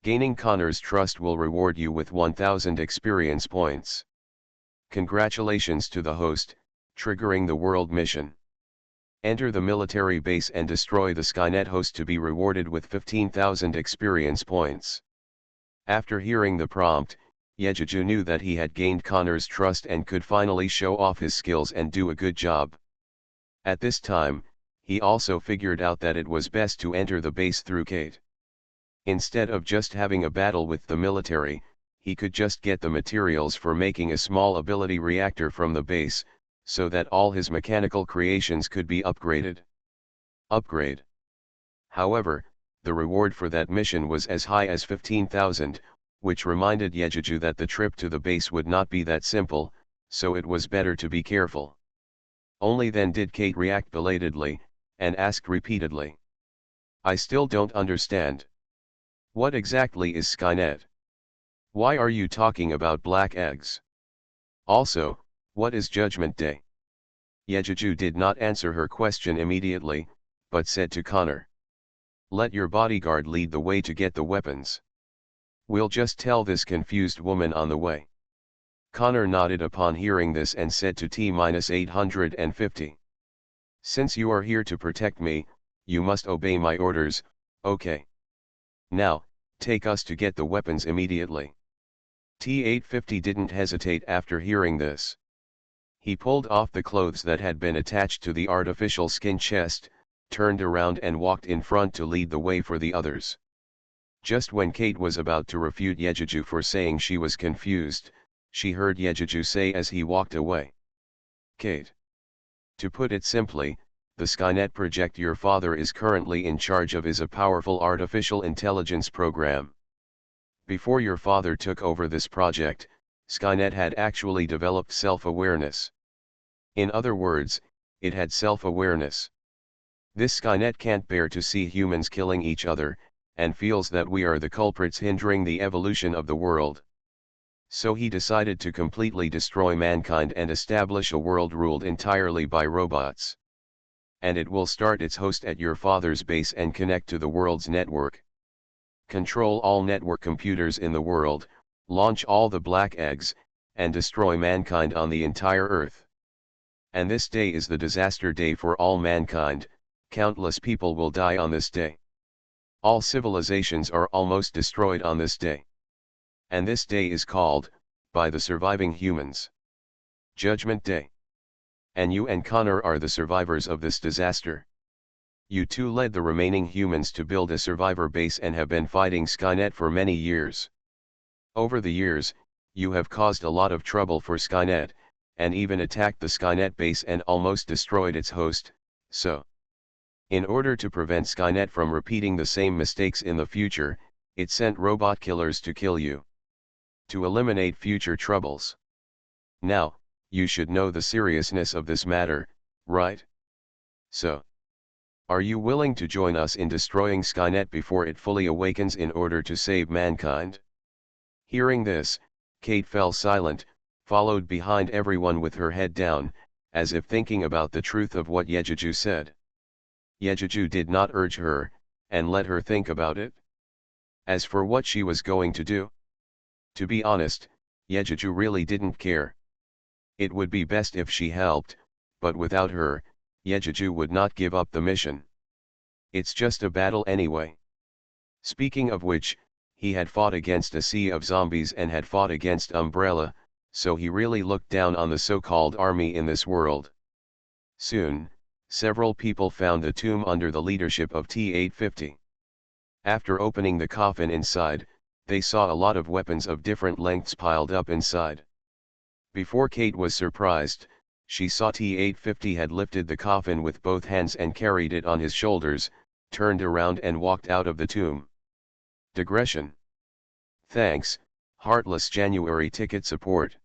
Gaining Connor's trust will reward you with 1000 experience points. Congratulations to the host, triggering the world mission. Enter the military base and destroy the Skynet host to be rewarded with 15,000 experience points. After hearing the prompt, Yejuju knew that he had gained Connor's trust and could finally show off his skills and do a good job. At this time, he also figured out that it was best to enter the base through Kate. Instead of just having a battle with the military, he could just get the materials for making a small ability reactor from the base, so that all his mechanical creations could be upgraded. Upgrade. However, the reward for that mission was as high as 15,000, which reminded Yejuju that the trip to the base would not be that simple, so it was better to be careful. Only then did Kate react belatedly, and asked repeatedly. I still don't understand. What exactly is Skynet? Why are you talking about black eggs? Also, what is Judgment Day? Yejuju did not answer her question immediately, but said to Connor. Let your bodyguard lead the way to get the weapons. We'll just tell this confused woman on the way. Connor nodded upon hearing this and said to T-850. Since you are here to protect me, you must obey my orders, okay? Now, take us to get the weapons immediately. T-850 didn't hesitate after hearing this. He pulled off the clothes that had been attached to the artificial skin chest, turned around and walked in front to lead the way for the others. Just when Kate was about to refute Yejuju for saying she was confused, she heard Yejuju say as he walked away. Kate. To put it simply, the Skynet project your father is currently in charge of is a powerful artificial intelligence program. Before your father took over this project, Skynet had actually developed self-awareness. In other words, it had self-awareness. This Skynet can't bear to see humans killing each other, and feels that we are the culprits hindering the evolution of the world. So he decided to completely destroy mankind and establish a world ruled entirely by robots. And it will start its host at your father's base and connect to the world's network. Control all network computers in the world, launch all the black eggs, and destroy mankind on the entire Earth. And this day is the disaster day for all mankind, countless people will die on this day. All civilizations are almost destroyed on this day. And this day is called, by the surviving humans, Judgment Day. And you and Connor are the survivors of this disaster. You two led the remaining humans to build a survivor base and have been fighting Skynet for many years. Over the years, you have caused a lot of trouble for Skynet, and even attacked the Skynet base and almost destroyed its host, so. In order to prevent Skynet from repeating the same mistakes in the future, it sent robot killers to kill you. To eliminate future troubles. Now, you should know the seriousness of this matter, right? So. Are you willing to join us in destroying Skynet before it fully awakens in order to save mankind? Hearing this, Kate fell silent, followed behind everyone with her head down, as if thinking about the truth of what Yejuju said. Yejuju did not urge her, and let her think about it. As for what she was going to do, to be honest, Yejuju really didn't care. It would be best if she helped, but without her, Yejuju would not give up the mission. It's just a battle anyway. Speaking of which, he had fought against a sea of zombies and had fought against Umbrella, so he really looked down on the so-called army in this world. Soon, several people found the tomb under the leadership of T-850. After opening the coffin inside, they saw a lot of weapons of different lengths piled up inside. Before Kate was surprised, she saw T-850 had lifted the coffin with both hands and carried it on his shoulders, turned around and walked out of the tomb. Digression. Thanks, Heartless January ticket support.